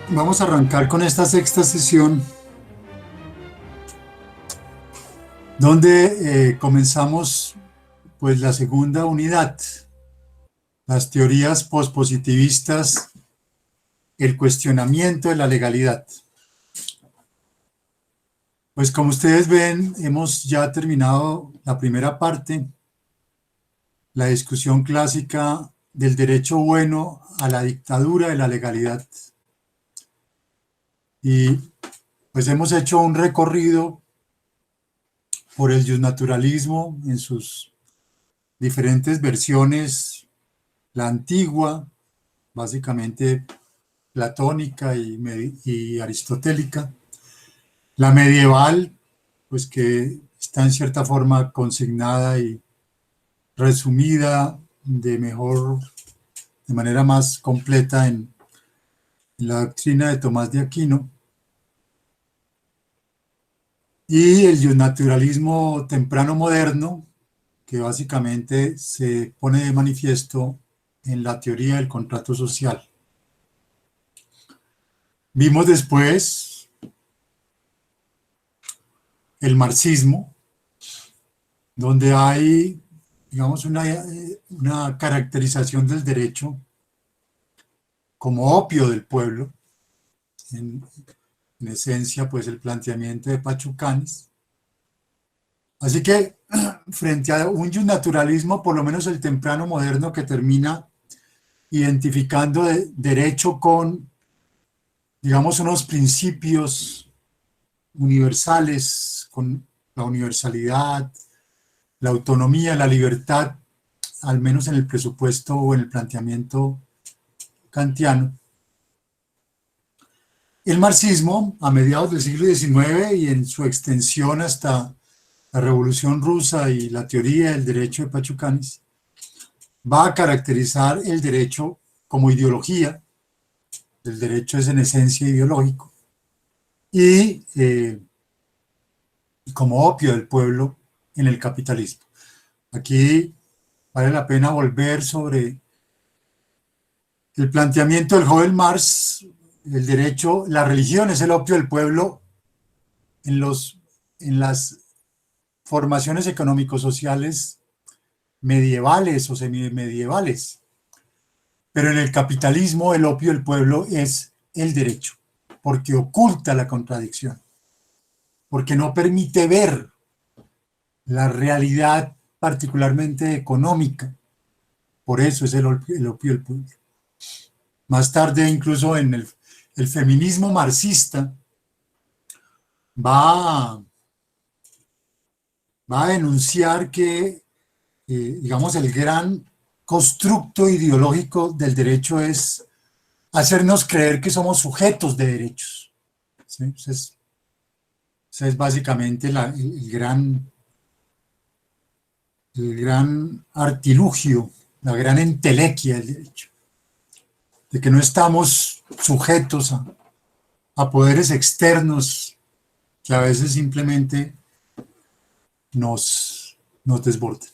Vamos a arrancar con esta sexta sesión donde comenzamos pues la segunda unidad, las teorías pospositivistas, el cuestionamiento de la legalidad. Pues como ustedes ven, hemos ya terminado la primera parte, la discusión clásica del derecho bueno a la dictadura de la legalidad. Y pues hemos hecho un recorrido por el justnaturalismo en sus diferentes versiones, la antigua, básicamente platónica y aristotélica, la medieval, pues que está en cierta forma consignada y resumida de manera más completa en la doctrina de Tomás de Aquino, y el justnaturalismo temprano moderno, que básicamente se pone de manifiesto en la teoría del contrato social. Vimos después el marxismo, donde hay, digamos, una caracterización del derecho como opio del pueblo, en esencia, pues el planteamiento de Pachucanes. Así que, frente a un justnaturalismo, por lo menos el temprano moderno, que termina identificando derecho con, digamos, unos principios universales, con la universalidad, la autonomía, la libertad, al menos en el presupuesto o en el planteamiento kantiano. El marxismo, a mediados del siglo XIX y en su extensión hasta la Revolución Rusa y la teoría del derecho de Pachucanes, va a caracterizar el derecho como ideología. El derecho es en esencia ideológico y como opio del pueblo en el capitalismo. Aquí vale la pena volver sobre el planteamiento del joven Marx. El derecho, la religión es el opio del pueblo en las formaciones económico-sociales medievales o semimedievales. Pero en el capitalismo el opio del pueblo es el derecho, porque oculta la contradicción, porque no permite ver la realidad particularmente económica. Por eso es el opio del pueblo. Más tarde, incluso en el feminismo marxista, va a denunciar que, digamos, el gran constructo ideológico del derecho es hacernos creer que somos sujetos de derechos. ¿Sí? Ese es básicamente el gran artilugio, la gran entelequia del derecho, de que no estamos sujetos a poderes externos que a veces simplemente nos desbordan.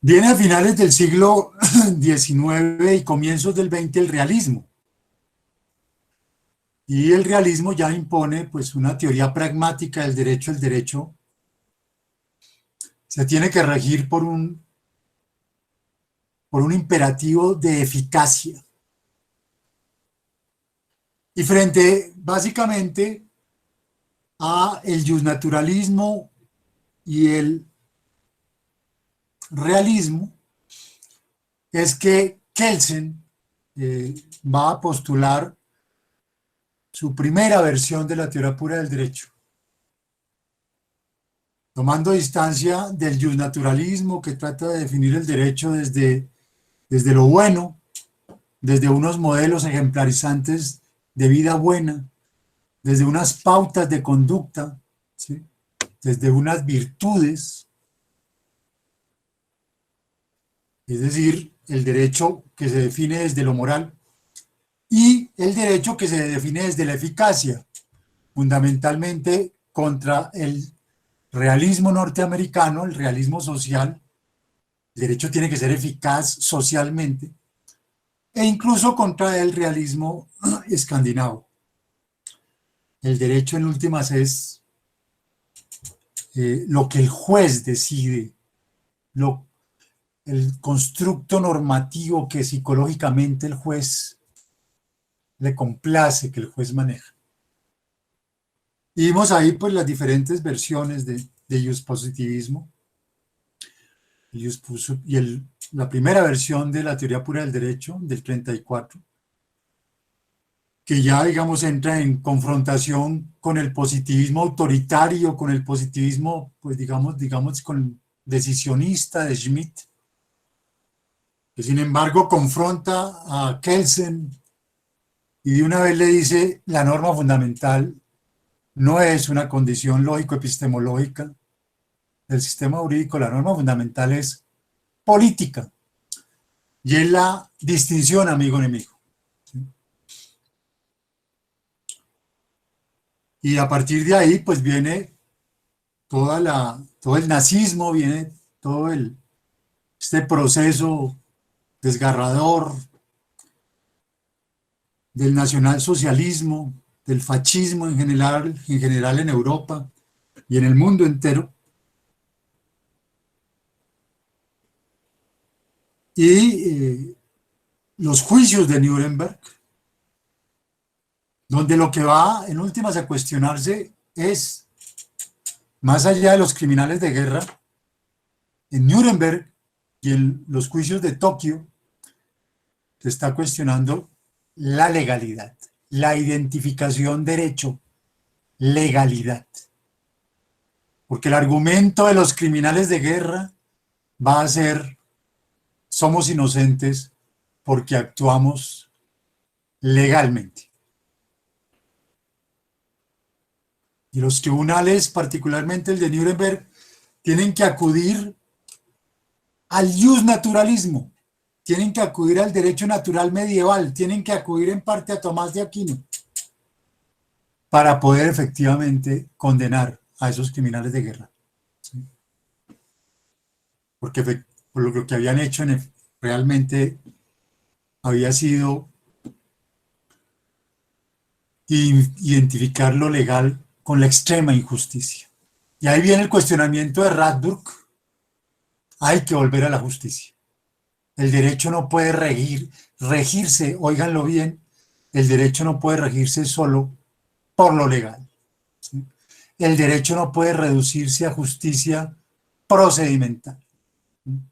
Viene a finales del siglo XIX y comienzos del XX el realismo. Y el realismo ya impone pues una teoría pragmática del derecho. El derecho se tiene que regir por un imperativo de eficacia. Y frente básicamente a el justnaturalismo y el realismo, es que Kelsen va a postular su primera versión de la teoría pura del derecho, tomando distancia del justnaturalismo, que trata de definir el derecho desde lo bueno, desde unos modelos ejemplarizantes de vida buena, desde unas pautas de conducta, ¿sí? Desde unas virtudes, es decir, el derecho que se define desde lo moral y el derecho que se define desde la eficacia, fundamentalmente contra el realismo norteamericano, el realismo social. El derecho tiene que ser eficaz socialmente. e incluso contra el realismo escandinavo. El derecho en últimas es lo que el juez decide, el constructo normativo que psicológicamente el juez le complace que el juez maneja. Y vimos ahí pues las diferentes versiones de positivismo. Y la primera versión de la teoría pura del derecho, del 34, que ya, digamos, entra en confrontación con el positivismo autoritario, con el positivismo, pues digamos con decisionista de Schmitt, que sin embargo confronta a Kelsen y de una vez le dice, la norma fundamental no es una condición lógico-epistemológica del sistema jurídico, la norma fundamental es política, y es la distinción amigo-enemigo. Y a partir de ahí, pues viene todo el nazismo, viene todo este proceso desgarrador del nacionalsocialismo, del fascismo en general en Europa y en el mundo entero. Y los juicios de Nuremberg, donde lo que va en últimas a cuestionarse es, más allá de los criminales de guerra, en Nuremberg y en los juicios de Tokio, se está cuestionando la legalidad, la identificación derecho, legalidad. Porque el argumento de los criminales de guerra va a ser, somos inocentes porque actuamos legalmente. Y los tribunales, particularmente el de Nuremberg, tienen que acudir al justnaturalismo, tienen que acudir al derecho natural medieval, tienen que acudir en parte a Tomás de Aquino para poder efectivamente condenar a esos criminales de guerra. ¿Sí? Porque por lo que habían hecho realmente había sido identificar lo legal con la extrema injusticia. Y ahí viene el cuestionamiento de Radbruch. Hay que volver a la justicia. El derecho no puede regirse, óiganlo bien, el derecho no puede regirse solo por lo legal. ¿Sí? El derecho no puede reducirse a justicia procedimental. ¿Sí?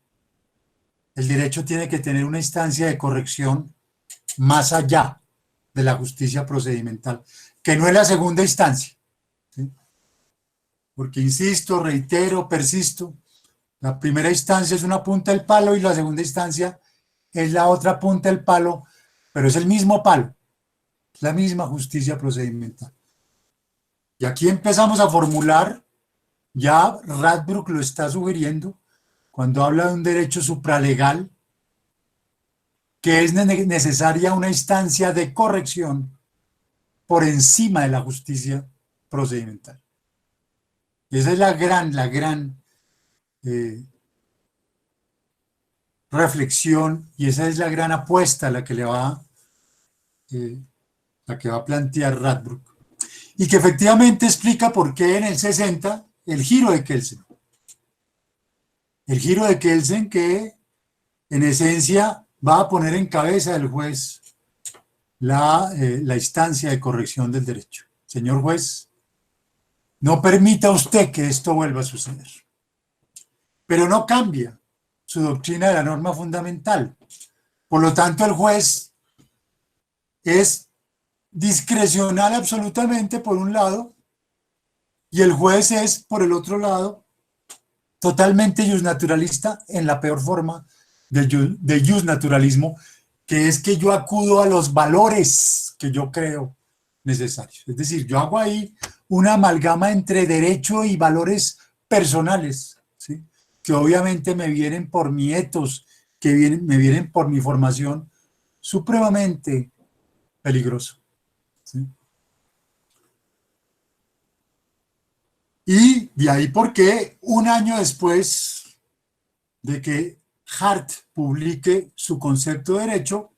El derecho tiene que tener una instancia de corrección más allá de la justicia procedimental, que no es la segunda instancia. ¿Sí? Porque insisto, reitero, persisto, la primera instancia es una punta del palo y la segunda instancia es la otra punta del palo, pero es el mismo palo, es la misma justicia procedimental. Y aquí empezamos a formular, ya Radbruch lo está sugiriendo, cuando habla de un derecho supralegal, que es necesaria una instancia de corrección por encima de la justicia procedimental. Y esa es la gran reflexión, y esa es la gran apuesta a la que va a plantear Radbruch, y que efectivamente explica por qué en el 60 el giro de Kelsen. El giro de Kelsen que en esencia va a poner en cabeza del juez la instancia de corrección del derecho. Señor juez, no permita usted que esto vuelva a suceder. Pero no cambia su doctrina de la norma fundamental. Por lo tanto, el juez es discrecional absolutamente por un lado, y el juez es, por el otro lado, totalmente justnaturalista en la peor forma de justnaturalismo, que es que yo acudo a los valores que yo creo necesarios. Es decir, yo hago ahí una amalgama entre derecho y valores personales, ¿sí? Que obviamente me vienen por mi ethos, me vienen por mi formación, supremamente peligroso. ¿Sí? Y de ahí porque un año después de que Hart publique su concepto de derecho,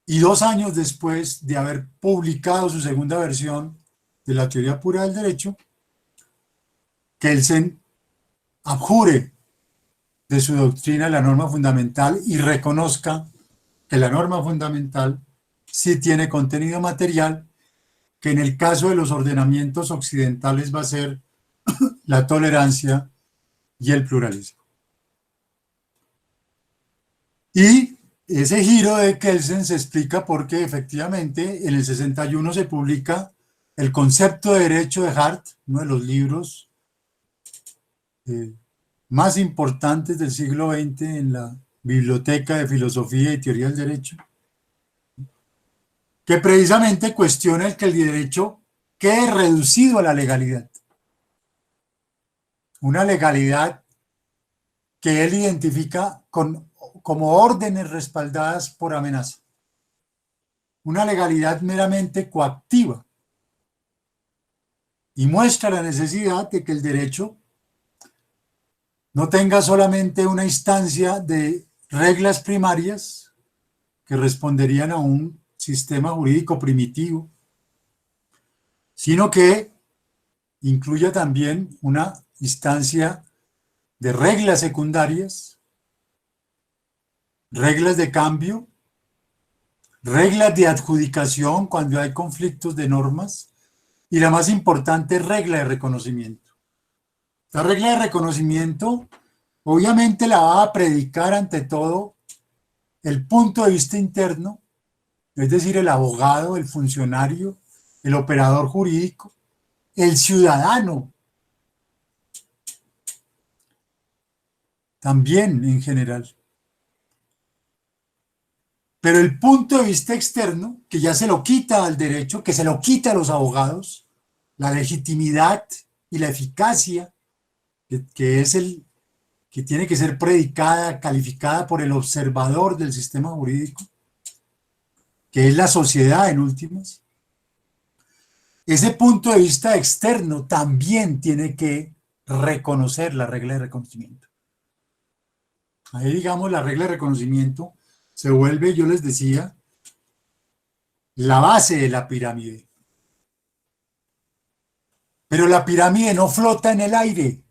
Y 2 años después de haber publicado su segunda versión de la teoría pura del derecho, Kelsen abjure de su doctrina la norma fundamental y reconozca que la norma fundamental sí tiene contenido material, que en el caso de los ordenamientos occidentales va a ser la tolerancia y el pluralismo. Y ese giro de Kelsen se explica porque efectivamente en el 61 se publica El concepto de derecho de Hart, uno de los libros más importantes del siglo XX en la Biblioteca de Filosofía y Teoría del Derecho, que precisamente cuestiona el que el derecho quede reducido a la legalidad. Una legalidad que él identifica como órdenes respaldadas por amenaza. Una legalidad meramente coactiva. Y muestra la necesidad de que el derecho no tenga solamente una instancia de reglas primarias que responderían a un sistema jurídico primitivo, sino que incluya también una instancia de reglas secundarias, reglas de cambio, reglas de adjudicación cuando hay conflictos de normas y la más importante, regla de reconocimiento. La regla de reconocimiento obviamente la va a predicar ante todo el punto de vista interno, es decir, el abogado, el funcionario, el operador jurídico, el ciudadano, también en general. Pero el punto de vista externo, que ya se lo quita al derecho, que se lo quita a los abogados, la legitimidad y la eficacia, que es que tiene que ser predicada, calificada por el observador del sistema jurídico, que es la sociedad en últimas. Ese punto de vista externo también tiene que reconocer la regla de reconocimiento. Ahí, digamos, la regla de reconocimiento se vuelve, yo les decía, la base de la pirámide. Pero la pirámide no flota en el aire.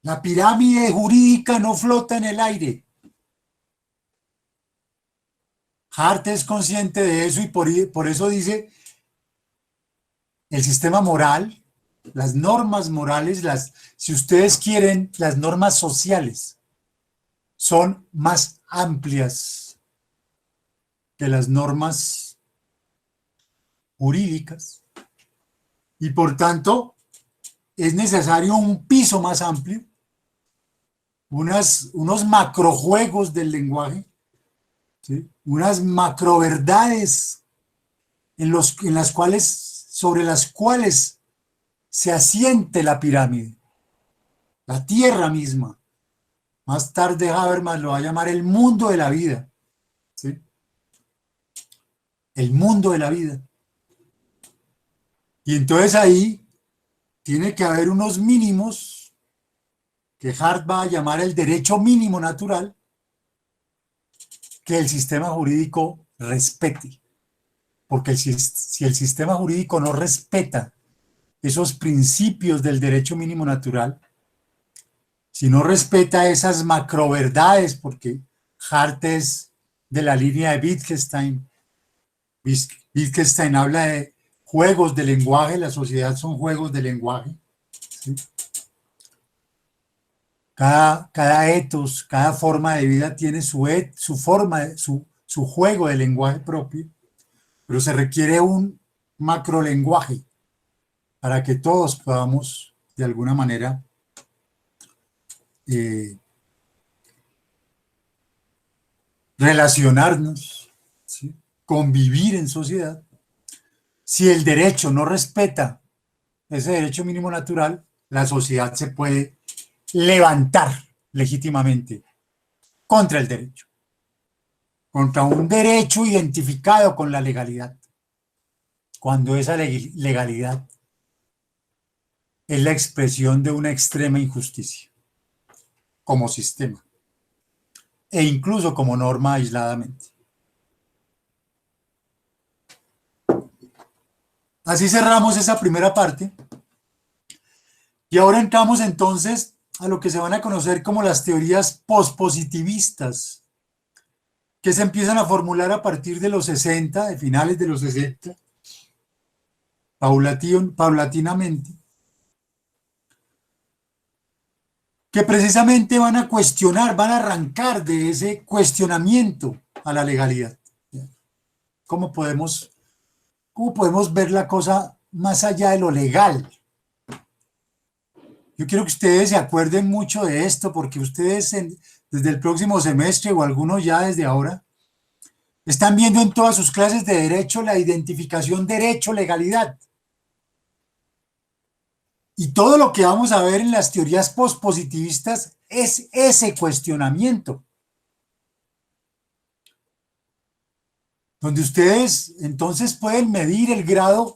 La pirámide jurídica no flota en el aire. Hart es consciente de eso y por eso dice el sistema moral, las normas morales, si ustedes quieren, las normas sociales son más amplias que las normas jurídicas y por tanto es necesario un piso más amplio, unos macrojuegos del lenguaje, ¿sí? Unas macroverdades sobre las cuales se asiente la pirámide, la tierra misma. Más tarde Habermas lo va a llamar el mundo de la vida, ¿sí? El mundo de la vida. Y entonces ahí tiene que haber unos mínimos que Hart va a llamar el derecho mínimo natural que el sistema jurídico respete. Porque si el sistema jurídico no respeta esos principios del derecho mínimo natural, si no respeta esas macroverdades, porque Hart es de la línea de Wittgenstein, Wittgenstein habla de juegos de lenguaje, la sociedad son juegos de lenguaje, ¿sí? Cada etos, cada forma de vida tiene su forma, su juego de lenguaje propio, pero se requiere un macrolenguaje para que todos podamos, de alguna manera, relacionarnos, ¿sí? Convivir en sociedad. Si el derecho no respeta ese derecho mínimo natural, la sociedad se puede levantar legítimamente contra el derecho, contra un derecho identificado con la legalidad, cuando esa legalidad es la expresión de una extrema injusticia como sistema e incluso como norma aisladamente. Así cerramos esa primera parte y ahora entramos entonces a lo que se van a conocer como las teorías pospositivistas, que se empiezan a formular a partir de los 60, de finales de los 60, paulatinamente, que precisamente van a cuestionar, van a arrancar de ese cuestionamiento a la legalidad. ¿Cómo podemos ver la cosa más allá de lo legal? Yo quiero que ustedes se acuerden mucho de esto, porque ustedes desde el próximo semestre o algunos ya desde ahora, están viendo en todas sus clases de derecho la identificación derecho-legalidad. Y todo lo que vamos a ver en las teorías pospositivistas es ese cuestionamiento, donde ustedes entonces pueden medir el grado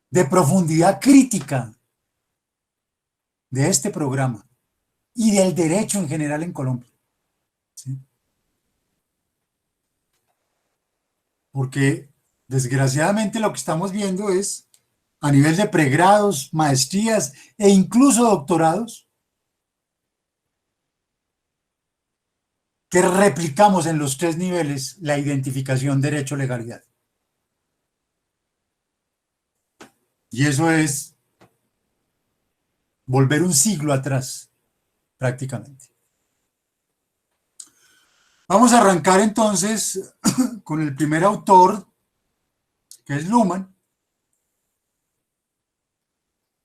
de profundidad crítica de este programa y del derecho en general en Colombia. ¿Sí? Porque desgraciadamente lo que estamos viendo es a nivel de pregrados, maestrías e incluso doctorados, que replicamos en los 3 niveles la identificación derecho-legalidad. Y eso es volver un siglo atrás, prácticamente. Vamos a arrancar entonces con el primer autor, que es Luhmann,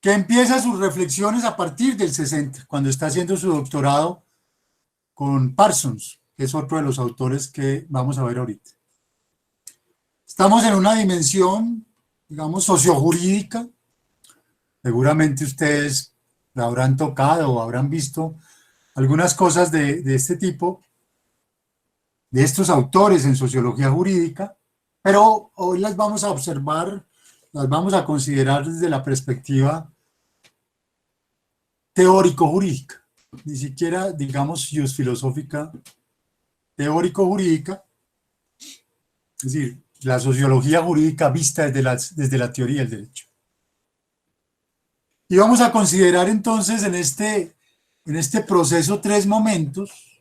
que empieza sus reflexiones a partir del 60, cuando está haciendo su doctorado con Parsons, que es otro de los autores que vamos a ver ahorita. Estamos en una dimensión, digamos, sociojurídica. Seguramente ustedes la habrán tocado o habrán visto algunas cosas de este tipo, de estos autores en sociología jurídica, pero hoy las vamos a observar, las vamos a considerar desde la perspectiva teórico-jurídica, ni siquiera, digamos, filosófica, teórico-jurídica, es decir, la sociología jurídica vista desde la teoría del derecho. Y vamos a considerar entonces en este proceso 3 momentos: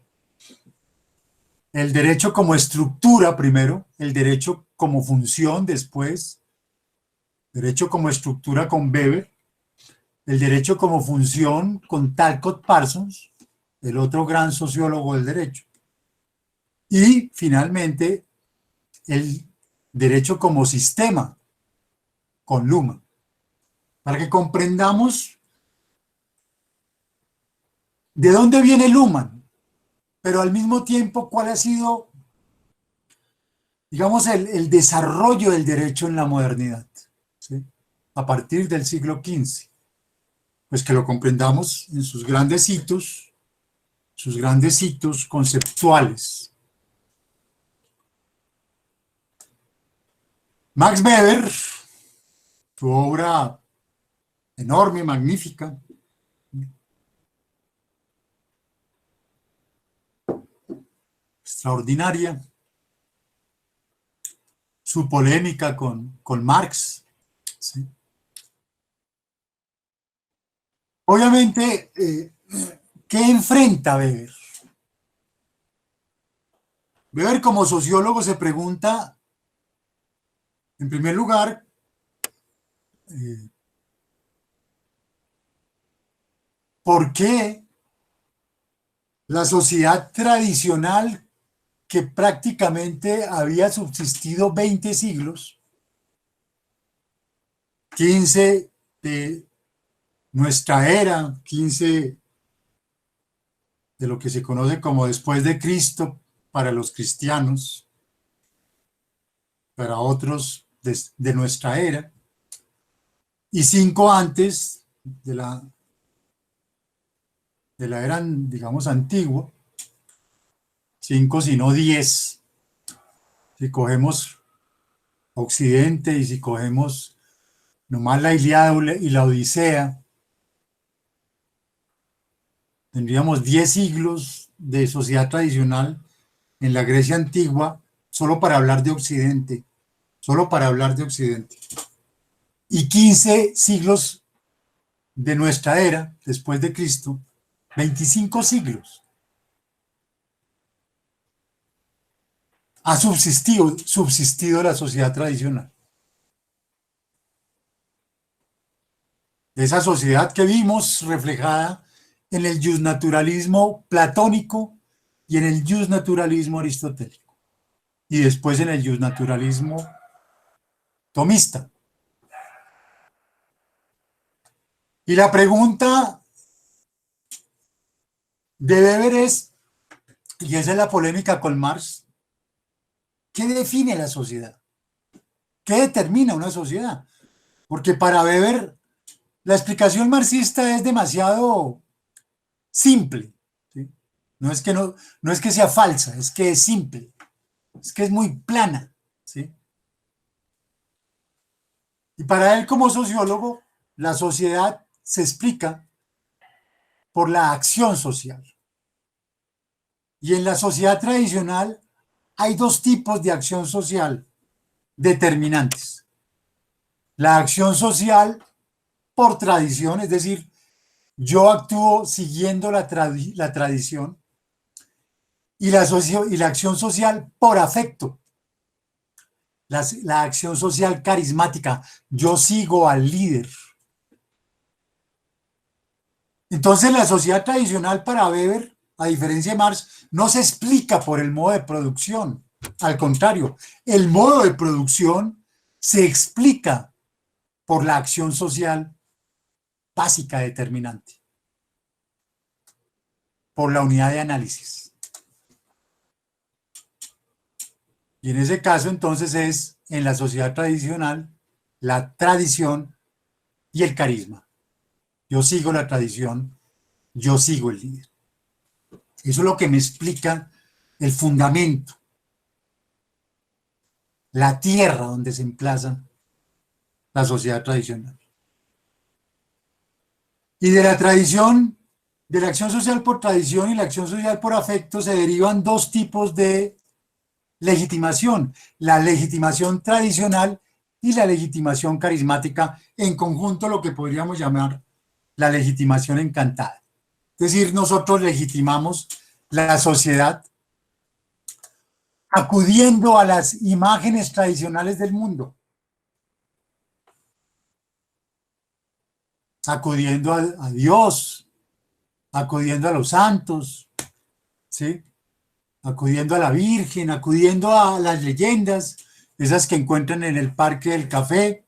el derecho como estructura primero, el derecho como función después, derecho como estructura con Weber, el derecho como función con Talcott Parsons, el otro gran sociólogo del derecho, y finalmente el derecho como sistema con Luhmann, para que comprendamos de dónde viene Luhmann, pero al mismo tiempo cuál ha sido, digamos, el desarrollo del derecho en la modernidad, ¿sí? A partir del siglo XV. Pues que lo comprendamos en sus grandes hitos conceptuales. Max Weber, su obra enorme, magnífica, extraordinaria, su polémica con Marx, ¿sí? Obviamente, ¿qué enfrenta Weber? Weber como sociólogo se pregunta, en primer lugar, ¿por qué la sociedad tradicional, que prácticamente había subsistido 20 siglos, 15 de nuestra era, 15 de lo que se conoce como después de Cristo para los cristianos, para otros de nuestra era, y 5 antes de la era, digamos, antigua, 5 si no 10, si cogemos Occidente y si cogemos nomás la Ilíada y la Odisea, tendríamos 10 siglos de sociedad tradicional en la Grecia antigua, solo para hablar de Occidente, solo para hablar de Occidente. y 15 siglos de nuestra era, después de Cristo, 25 siglos, ha subsistido la sociedad tradicional. Esa sociedad que vimos reflejada en el justnaturalismo platónico y en el justnaturalismo aristotélico, y después en el justnaturalismo tomista. Y la pregunta de Weber es, y esa es la polémica con Marx, ¿qué define la sociedad? ¿Qué determina una sociedad? Porque para Weber la explicación marxista es demasiado simple, ¿sí? No es que sea falsa, es que es simple, es que es muy plana, ¿sí? Y para él como sociólogo, la sociedad se explica por la acción social. Y en la sociedad tradicional hay dos tipos de acción social determinantes. La acción social por tradición, es decir, yo actúo siguiendo la tradición, y la acción social por afecto, la acción social carismática, yo sigo al líder. Entonces la sociedad tradicional para Weber, a diferencia de Marx, no se explica por el modo de producción. Al contrario, el modo de producción se explica por la acción social básica determinante, por la unidad de análisis. Y en ese caso entonces es en la sociedad tradicional la tradición y el carisma. Yo sigo la tradición, yo sigo el líder. Eso es lo que me explica el fundamento, la tierra donde se emplaza la sociedad tradicional. Y de la tradición, de la acción social por tradición y la acción social por afecto se derivan dos tipos de legitimación, la legitimación tradicional y la legitimación carismática, en conjunto lo que podríamos llamar la legitimación encantada. Es decir, nosotros legitimamos la sociedad acudiendo a las imágenes tradicionales del mundo, acudiendo a Dios, acudiendo a los santos, ¿sí? Acudiendo a la Virgen, acudiendo a las leyendas, esas que encuentran en el Parque del Café,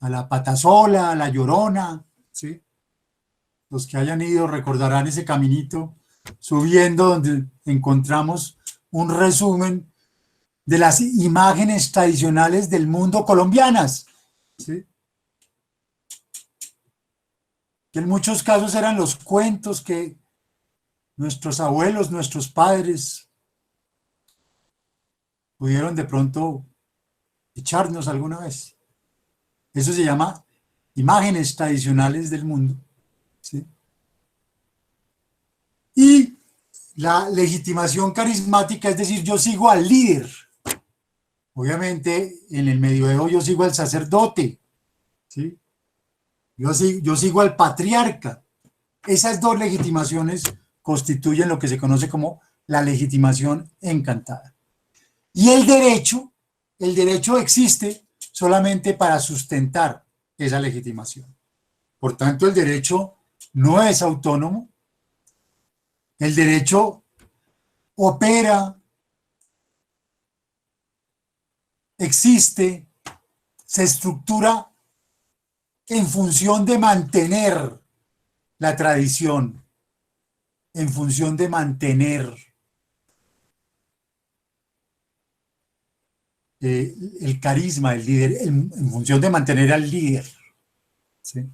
a la Patasola, a la Llorona, ¿sí? Los que hayan ido recordarán ese caminito subiendo donde encontramos un resumen de las imágenes tradicionales del mundo colombianas, ¿sí? Que en muchos casos eran los cuentos que nuestros abuelos, nuestros padres pudieron de pronto echarnos alguna vez. Eso se llama imágenes tradicionales del mundo, ¿sí? Y la legitimación carismática, es decir, yo sigo al líder. Obviamente, en el medioevo yo sigo al sacerdote, ¿sí? Yo sigo al patriarca. Esas dos legitimaciones constituyen lo que se conoce como la legitimación encantada. Y el derecho existe solamente para sustentar esa legitimación. Por tanto, el derecho no es autónomo. El derecho opera, existe, se estructura en función de mantener la tradición, en función de mantener el carisma del líder, en función de mantener al líder, ¿sí?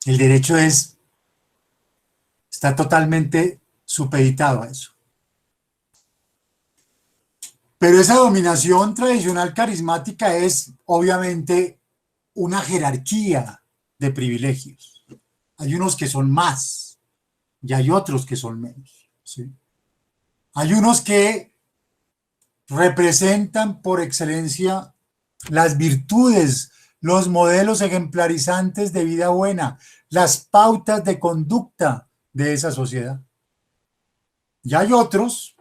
El derecho está totalmente supeditado a eso. Pero esa dominación tradicional carismática es obviamente una jerarquía de privilegios. Hay unos que son más y hay otros que son menos, ¿sí? Hay unos que representan por excelencia las virtudes, los modelos ejemplarizantes de vida buena, las pautas de conducta de esa sociedad. Y hay otros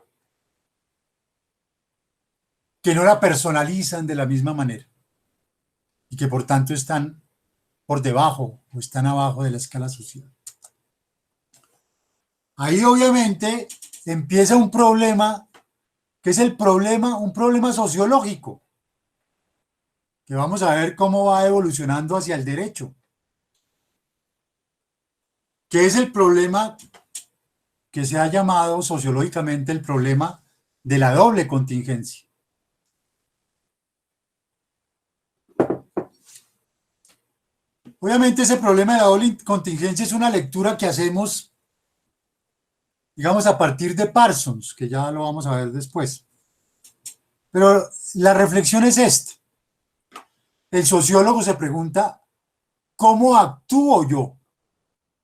que no la personalizan de la misma manera y que por tanto están por debajo o están abajo de la escala social. Ahí obviamente empieza un problema que es un problema sociológico, que vamos a ver cómo va evolucionando hacia el derecho, que es el problema que se ha llamado sociológicamente el problema de la doble contingencia. Obviamente ese problema de la doble contingencia es una lectura que hacemos, digamos, a partir de Parsons, que ya lo vamos a ver después. Pero la reflexión es esta. El sociólogo se pregunta, ¿cómo actúo yo?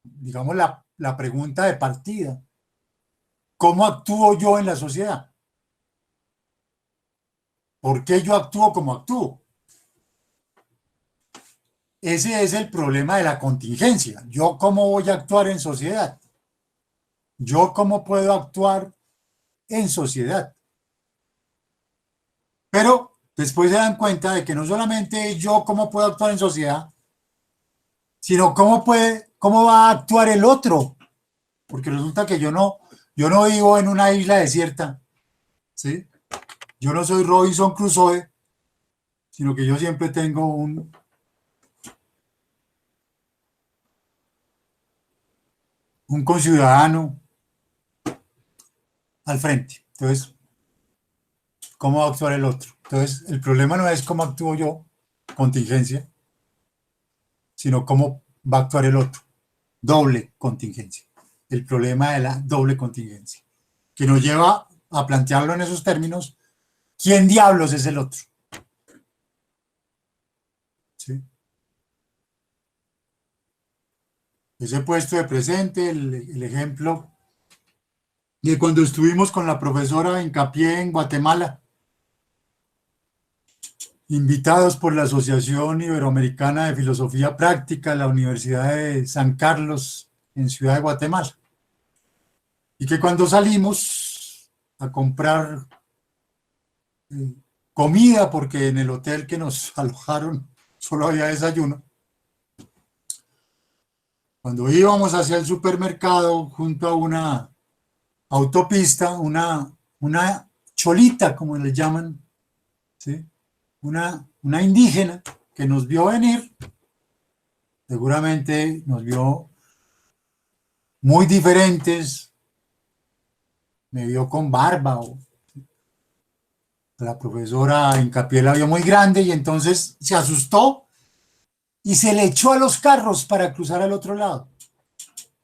Digamos la pregunta de partida. ¿Cómo actúo yo en la sociedad? ¿Por qué yo actúo como actúo? Ese es el problema de la contingencia. ¿Yo cómo voy a actuar en sociedad? ¿Yo cómo puedo actuar en sociedad? Pero después se dan cuenta de que no solamente yo cómo puedo actuar en sociedad, sino cómo va a actuar el otro. Porque resulta que yo no vivo en una isla desierta, ¿sí? Yo no soy Robinson Crusoe, sino que yo siempre tengo un conciudadano al frente. Entonces, ¿cómo va a actuar el otro? Entonces, el problema no es cómo actúo yo, contingencia, sino cómo va a actuar el otro, doble contingencia. El problema de la doble contingencia, que nos lleva a plantearlo en esos términos, ¿quién diablos es el otro? ¿Sí? Ese puesto de presente, el ejemplo de cuando estuvimos con la profesora Hincapié en Guatemala, invitados por la Asociación Iberoamericana de Filosofía Práctica, la Universidad de San Carlos, en Ciudad de Guatemala. Y que cuando salimos a comprar comida, porque en el hotel que nos alojaron solo había desayuno, cuando íbamos hacia el supermercado junto a una autopista, una cholita, como le llaman, ¿sí? Una indígena que nos vio venir, seguramente nos vio muy diferentes, me vio con barba, o la profesora Hincapié la vio muy grande y entonces se asustó y se le echó a los carros para cruzar al otro lado.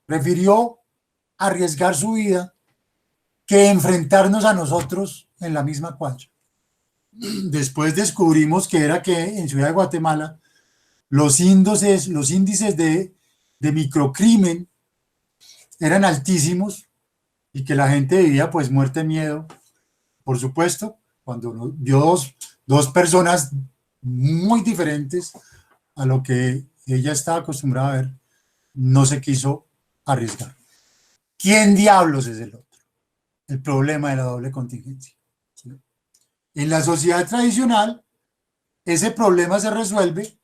Prefirió arriesgar su vida que enfrentarnos a nosotros en la misma cuadra. Después descubrimos que era que en Ciudad de Guatemala los índices de microcrimen eran altísimos y que la gente vivía pues muerte, miedo, por supuesto, cuando vio dos personas muy diferentes a lo que ella estaba acostumbrada a ver, no se quiso arriesgar. ¿Quién diablos es el otro? El problema de la doble contingencia. ¿Sí? En la sociedad tradicional, ese problema se resuelve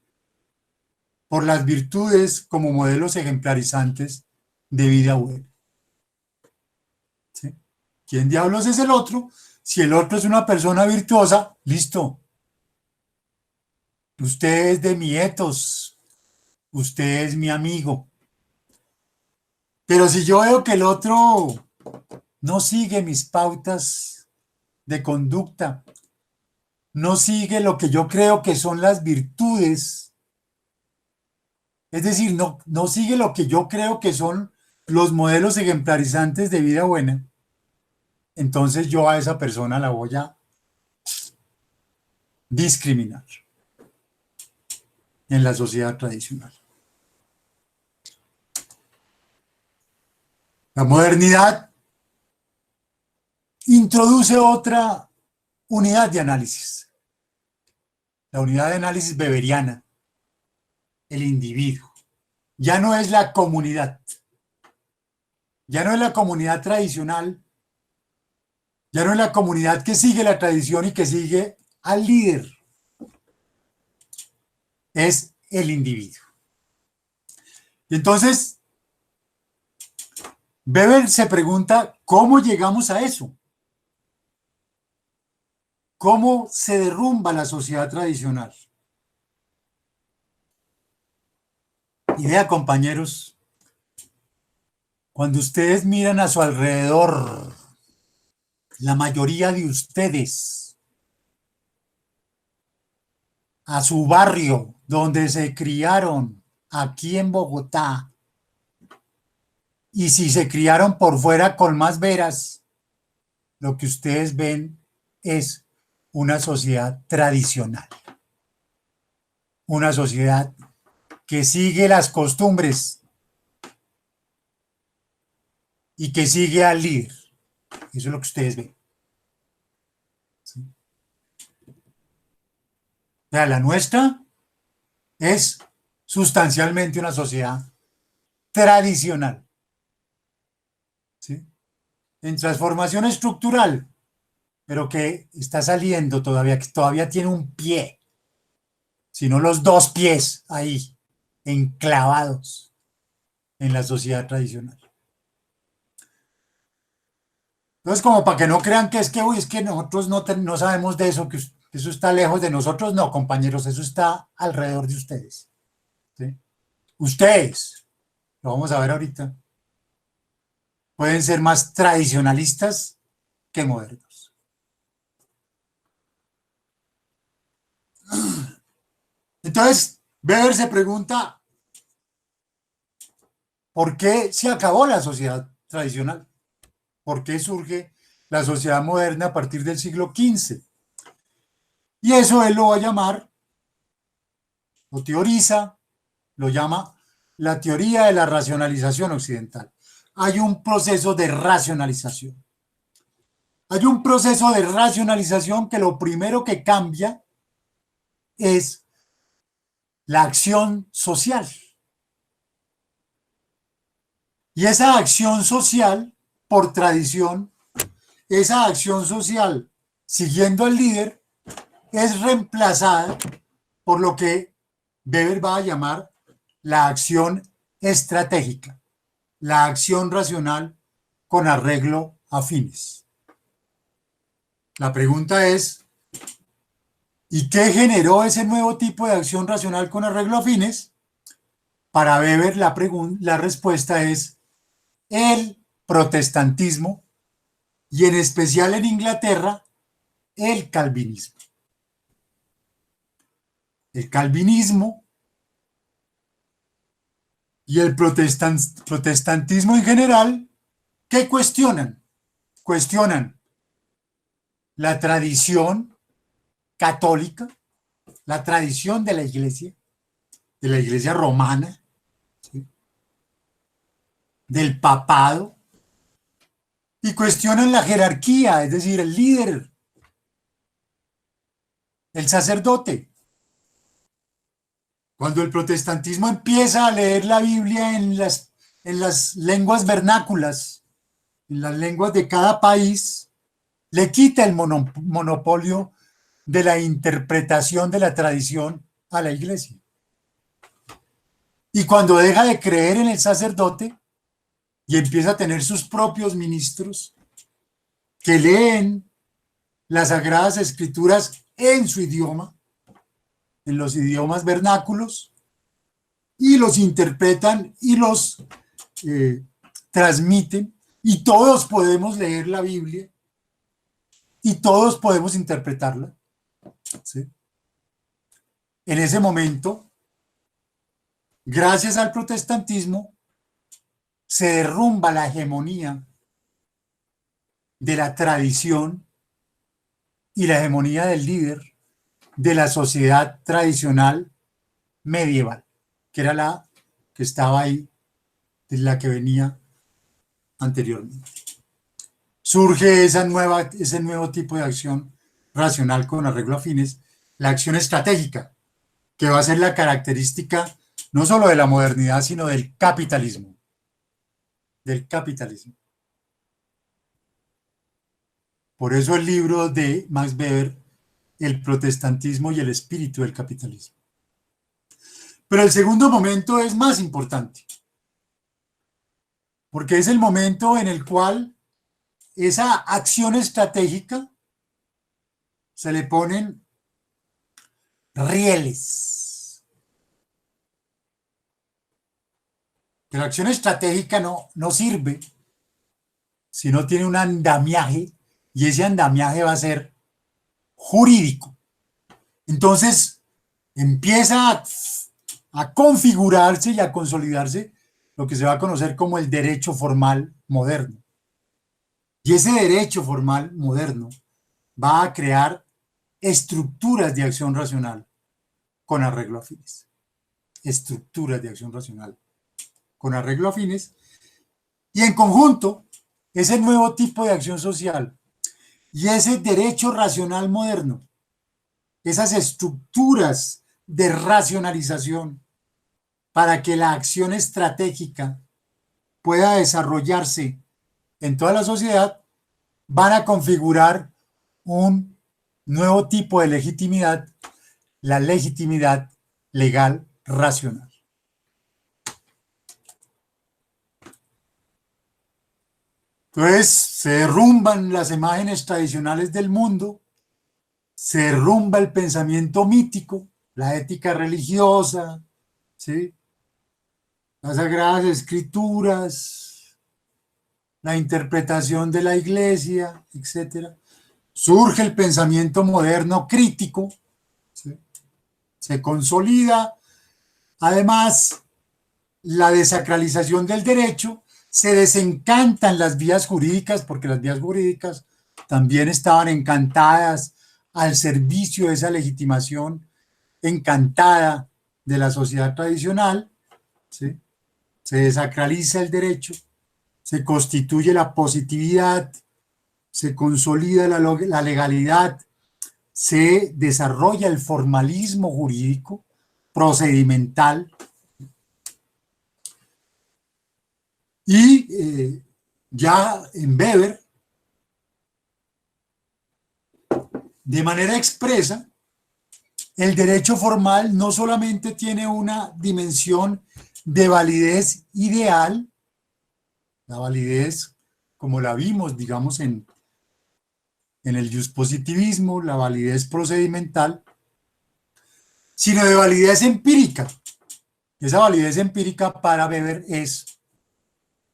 por las virtudes como modelos ejemplarizantes de vida buena. ¿Sí? ¿Quién diablos es el otro? Si el otro es una persona virtuosa, listo. Usted es de mi etos, usted es mi amigo. Pero si yo veo que el otro no sigue mis pautas de conducta, no sigue lo que yo creo que son las virtudes, es decir, no sigue lo que yo creo que son los modelos ejemplarizantes de vida buena, entonces yo a esa persona la voy a discriminar en la sociedad tradicional. La modernidad introduce otra unidad de análisis, la unidad de análisis weberiana, el individuo. Ya no es la comunidad. Ya no es la comunidad tradicional. Ya no es la comunidad que sigue la tradición y que sigue al líder. Es el individuo. Y entonces, Weber se pregunta, ¿cómo llegamos a eso? ¿Cómo se derrumba la sociedad tradicional? Y vea, compañeros, cuando ustedes miran a su alrededor, la mayoría de ustedes, a su barrio donde se criaron, aquí en Bogotá, y si se criaron por fuera con más veras, lo que ustedes ven es una sociedad tradicional, una sociedad que sigue las costumbres y que sigue al líder. Eso es lo que ustedes ven. ¿Sí? O sea, la nuestra es sustancialmente una sociedad tradicional. ¿Sí? En transformación estructural, pero que está saliendo todavía, que todavía tiene un pie, sino los dos pies ahí, enclavados en la sociedad tradicional. Entonces, como para que no crean que es que, uy, es que nosotros no sabemos de eso, que eso está lejos de nosotros. No, compañeros, eso está alrededor de ustedes. ¿Sí? Ustedes, lo vamos a ver ahorita, pueden ser más tradicionalistas que modernos. Entonces, Weber se pregunta, ¿por qué se acabó la sociedad tradicional? ¿Por qué surge la sociedad moderna a partir del siglo XV? Y eso él lo va a llamar, lo teoriza, lo llama la teoría de la racionalización occidental. Hay un proceso de racionalización. Hay un proceso de racionalización que lo primero que cambia es la acción social. Y esa acción social, por tradición, esa acción social, siguiendo al líder, es reemplazada por lo que Weber va a llamar la acción estratégica, la acción racional con arreglo a fines. La pregunta es, ¿y qué generó ese nuevo tipo de acción racional con arreglo a fines? Para Weber la respuesta es el protestantismo y en especial en Inglaterra el calvinismo. El calvinismo y el protestantismo en general, ¿qué cuestionan? Cuestionan la tradición católica, la tradición de la iglesia romana, ¿sí? Del papado, y cuestionan la jerarquía, es decir, el líder, el sacerdote. Cuando el protestantismo empieza a leer la Biblia en las lenguas vernáculas, en las lenguas de cada país, le quita el monopolio de la interpretación de la tradición a la iglesia. Y cuando deja de creer en el sacerdote y empieza a tener sus propios ministros que leen las Sagradas Escrituras en su idioma, en los idiomas vernáculos, y los interpretan y los transmiten, y todos podemos leer la Biblia y todos podemos interpretarla. ¿Sí? En ese momento, gracias al protestantismo, se derrumba la hegemonía de la tradición y la hegemonía del líder de la sociedad tradicional medieval, que era la que estaba ahí, de la que venía anteriormente. Surge ese nuevo tipo de acción racional con arreglo a fines la acción estratégica, que va a ser la característica no solo de la modernidad, sino del capitalismo. Del capitalismo. Por eso el libro de Max Weber, El protestantismo y el espíritu del capitalismo. Pero el segundo momento es más importante, porque es el momento en el cual esa acción estratégica se le ponen rieles. Que la acción estratégica no sirve si no tiene un andamiaje, y ese andamiaje va a ser jurídico. Entonces empieza a configurarse y a consolidarse lo que se va a conocer como el derecho formal moderno. Y ese derecho formal moderno va a crear estructuras de acción racional con arreglo a fines. Estructuras de acción racional con arreglo a fines. Y en conjunto, ese nuevo tipo de acción social y ese derecho racional moderno, esas estructuras de racionalización para que la acción estratégica pueda desarrollarse en toda la sociedad, van a configurar un nuevo tipo de legitimidad, la legitimidad legal racional. Entonces se derrumban las imágenes tradicionales del mundo, se derrumba el pensamiento mítico, la ética religiosa, ¿sí? Las sagradas escrituras, la interpretación de la iglesia, etc. Surge el pensamiento moderno crítico, ¿sí? Se consolida, además, la desacralización del derecho, se desencantan las vías jurídicas, porque las vías jurídicas también estaban encantadas al servicio de esa legitimación encantada de la sociedad tradicional, ¿sí? Se desacraliza el derecho, se constituye la positividad, se consolida la legalidad, se desarrolla el formalismo jurídico procedimental y ya en Weber, de manera expresa, el derecho formal no solamente tiene una dimensión de validez ideal, la validez como la vimos, digamos, en el positivismo, la validez procedimental, sino de validez empírica. Esa validez empírica para Weber es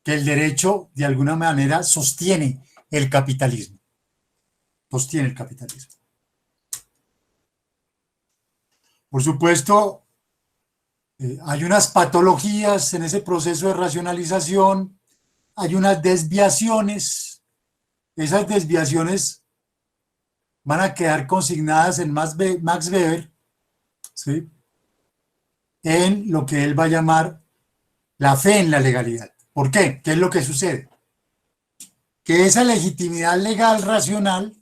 que el derecho de alguna manera sostiene el capitalismo. Sostiene el capitalismo. Por supuesto, hay unas patologías en ese proceso de racionalización, hay unas desviaciones. Esas desviaciones van a quedar consignadas en Max Weber, ¿sí? En lo que él va a llamar la fe en la legalidad. ¿Por qué? ¿Qué es lo que sucede? Que esa legitimidad legal racional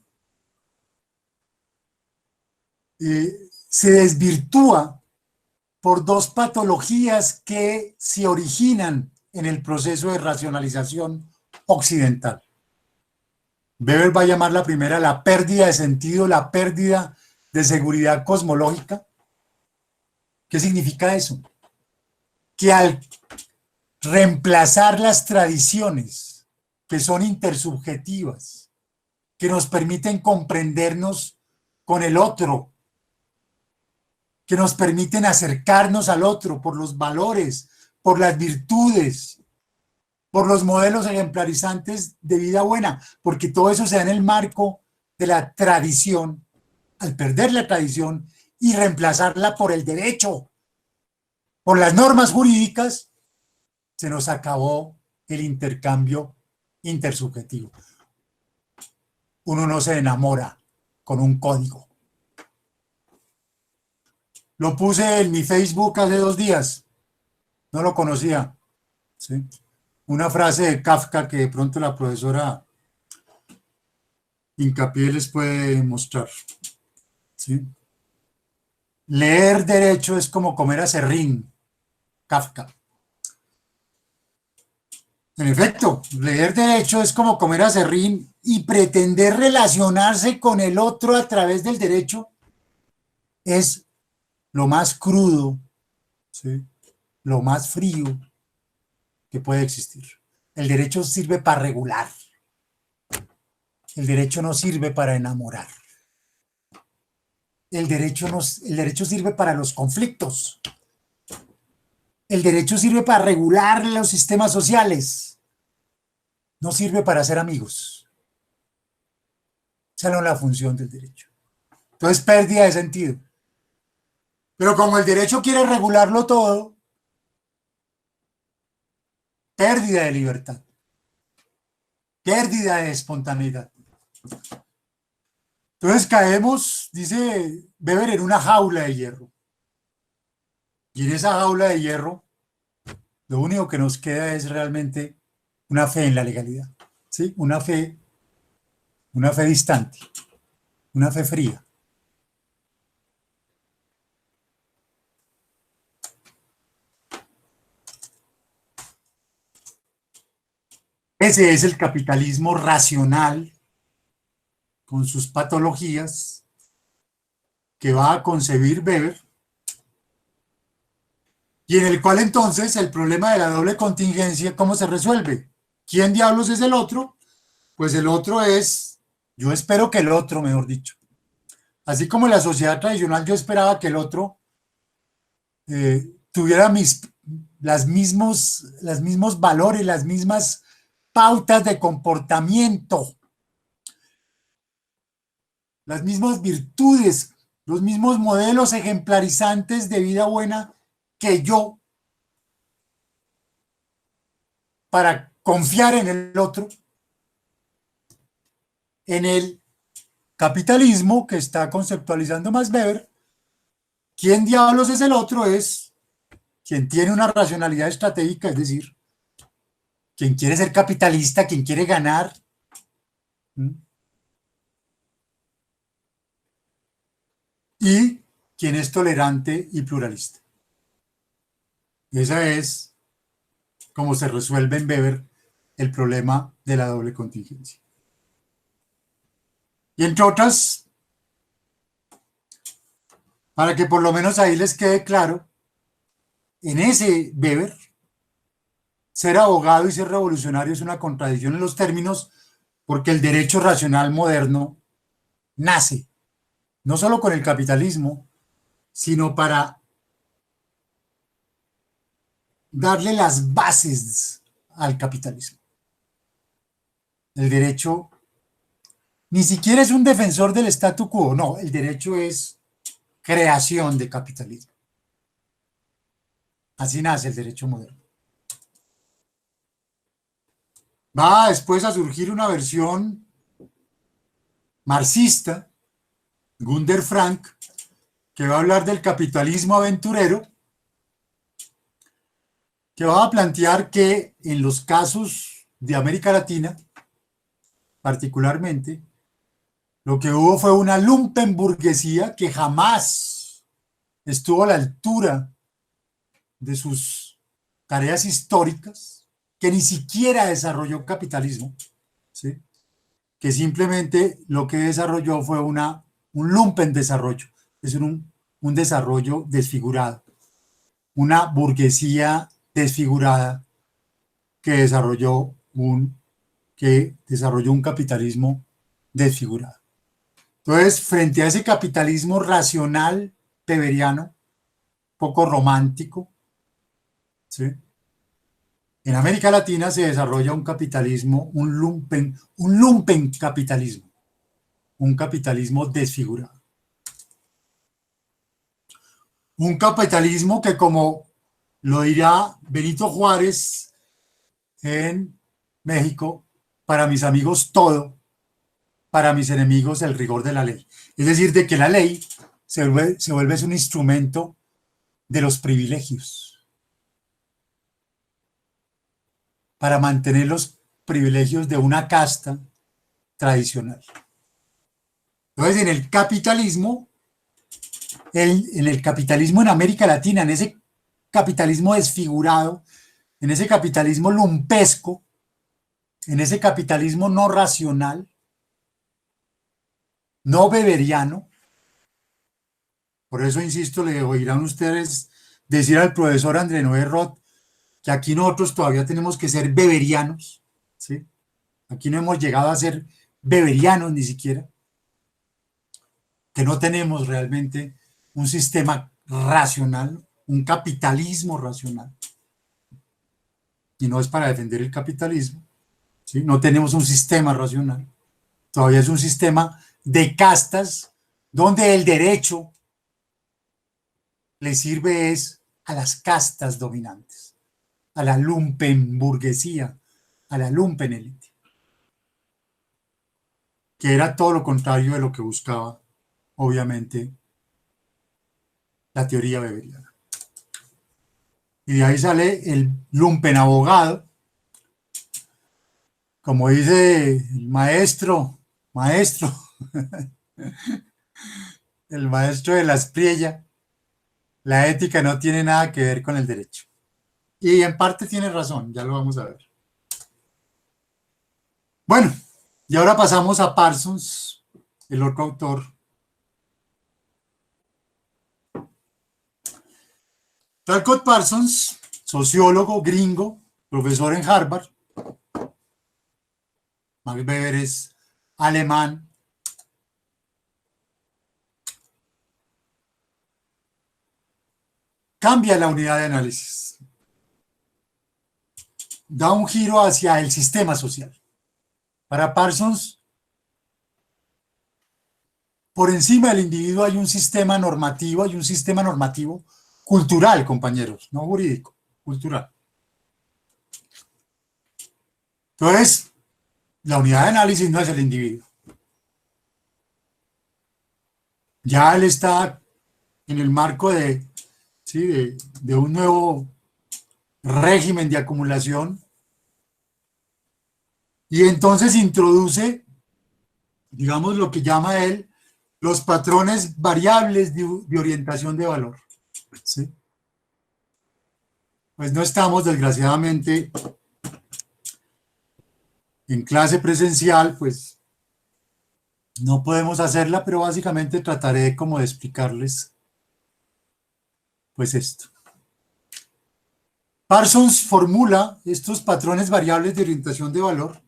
se desvirtúa por dos patologías que se originan en el proceso de racionalización occidental. Weber va a llamar la primera la pérdida de sentido, la pérdida de seguridad cosmológica. ¿Qué significa eso? Que al reemplazar las tradiciones que son intersubjetivas, que nos permiten comprendernos con el otro, que nos permiten acercarnos al otro por los valores, por las virtudes, por los modelos ejemplarizantes de vida buena, porque todo eso se da en el marco de la tradición. Al perder la tradición y reemplazarla por el derecho, por las normas jurídicas, se nos acabó el intercambio intersubjetivo. Uno no se enamora con un código. Lo puse en mi Facebook hace 2 días. No lo conocía. ¿Sí? Una frase de Kafka que de pronto la profesora Hincapié les puede mostrar. ¿Sí? Leer derecho es como comer aserrín, Kafka. En efecto, leer derecho es como comer aserrín y pretender relacionarse con el otro a través del derecho es lo más crudo, ¿sí? Lo más frío que puede existir. El derecho sirve para regular. El derecho no sirve para enamorar. El derecho sirve para los conflictos. El derecho sirve para regular los sistemas sociales. No sirve para ser amigos. Esa no es la función del derecho. Entonces, pérdida de sentido. Pero como el derecho quiere regularlo todo, pérdida de libertad, pérdida de espontaneidad. Entonces caemos, dice Weber, en una jaula de hierro. Y en esa jaula de hierro, lo único que nos queda es realmente una fe en la legalidad, ¿sí? Una fe distante, una fe fría. Ese es el capitalismo racional, con sus patologías, que va a concebir Weber, y en el cual entonces el problema de la doble contingencia, ¿cómo se resuelve? ¿Quién diablos es el otro? Pues el otro es, yo espero que el otro, mejor dicho. Así como en la sociedad tradicional yo esperaba que el otro tuviera los mismos valores, las mismas pautas de comportamiento, las mismas virtudes, los mismos modelos ejemplarizantes de vida buena que yo, para confiar en el otro. En el capitalismo que está conceptualizando Max Weber, ¿quién diablos es el otro? Es quien tiene una racionalidad estratégica, es decir, quien quiere ser capitalista, quien quiere ganar. Y quien es tolerante y pluralista. Esa es como se resuelve en Weber el problema de la doble contingencia. Y entre otras, para que por lo menos ahí les quede claro, en ese Weber, ser abogado y ser revolucionario es una contradicción en los términos, porque el derecho racional moderno nace no solo con el capitalismo, sino para darle las bases al capitalismo. El derecho ni siquiera es un defensor del statu quo, no, el derecho es creación de capitalismo. Así nace el derecho moderno. Va después a surgir una versión marxista, Gunder Frank, que va a hablar del capitalismo aventurero, que va a plantear que en los casos de América Latina, particularmente, lo que hubo fue una lumpenburguesía que jamás estuvo a la altura de sus tareas históricas, que ni siquiera desarrolló capitalismo, ¿sí? Que simplemente lo que desarrolló fue un lumpen desarrollo, es un desarrollo desfigurado, una burguesía desfigurada que desarrolló un capitalismo desfigurado. Entonces, frente a ese capitalismo racional weberiano, poco romántico, ¿sí? En América Latina se desarrolla un capitalismo, un lumpen capitalismo, un capitalismo desfigurado. Un capitalismo que, como lo dirá Benito Juárez en México, para mis amigos todo, para mis enemigos el rigor de la ley. Es decir, de que la ley se vuelve un instrumento de los privilegios, para mantener los privilegios de una casta tradicional. Entonces, en el capitalismo, en el capitalismo en América Latina, en ese capitalismo desfigurado, en ese capitalismo lumpesco, en ese capitalismo no racional, no beberiano. Por eso insisto, le oirán ustedes decir al profesor André Noé Roth que aquí nosotros todavía tenemos que ser beberianos, ¿sí? Aquí no hemos llegado a ser beberianos ni siquiera, que no tenemos realmente un sistema racional, un capitalismo racional. Y no es para defender el capitalismo, ¿sí? No tenemos un sistema racional, todavía es un sistema de castas donde el derecho le sirve es a las castas dominantes, a la lumpenburguesía, a la lumpenélite, que era todo lo contrario de lo que buscaba, obviamente, la teoría weberiana. Y de ahí sale el lumpen abogado, como dice el maestro, el maestro de la Espriella, la ética no tiene nada que ver con el derecho. Y en parte tiene razón, ya lo vamos a ver. Bueno, y ahora pasamos a Parsons, el otro autor. Talcott Parsons, sociólogo gringo, profesor en Harvard. Max Weber es alemán. Cambia la unidad de análisis. Da un giro hacia el sistema social. Para Parsons, por encima del individuo hay un sistema normativo cultural, compañeros, no jurídico, cultural. Entonces, la unidad de análisis no es el individuo. Ya él está en el marco de, ¿sí? de un nuevo régimen de acumulación y entonces introduce, digamos, lo que llama él los patrones variables de orientación de valor. ¿Sí? Pues no estamos, desgraciadamente, en clase presencial, pues no podemos hacerla, pero básicamente trataré como de explicarles pues esto. Parsons formula estos patrones variables de orientación de valor.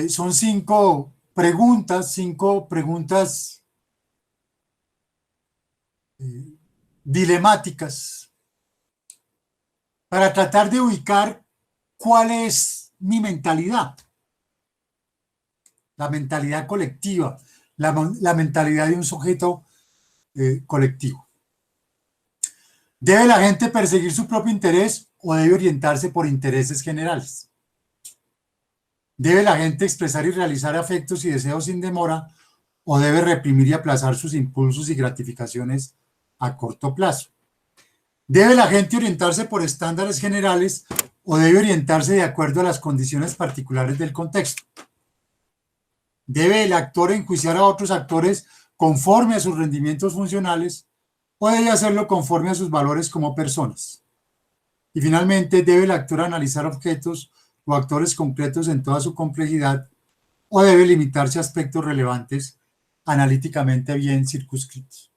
Son cinco preguntas dilemáticas para tratar de ubicar cuál es mi mentalidad, la mentalidad colectiva, la mentalidad de un sujeto colectivo. ¿Debe la gente perseguir su propio interés o debe orientarse por intereses generales? ¿Debe la gente expresar y realizar afectos y deseos sin demora o debe reprimir y aplazar sus impulsos y gratificaciones a corto plazo? ¿Debe la gente orientarse por estándares generales o debe orientarse de acuerdo a las condiciones particulares del contexto? ¿Debe el actor enjuiciar a otros actores conforme a sus rendimientos funcionales o debe hacerlo conforme a sus valores como personas? Y finalmente, ¿debe el actor analizar objetos o actores concretos en toda su complejidad o debe limitarse a aspectos relevantes analíticamente bien circunscritos?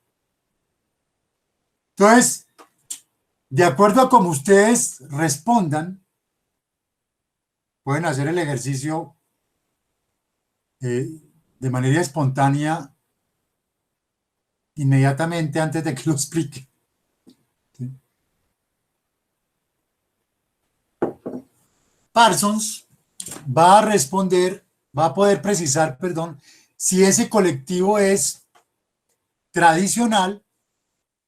Entonces, de acuerdo a cómo ustedes respondan, pueden hacer el ejercicio de manera espontánea inmediatamente antes de que lo explique. ¿Sí? Parsons va a responder, va a poder precisar, perdón, si ese colectivo es tradicional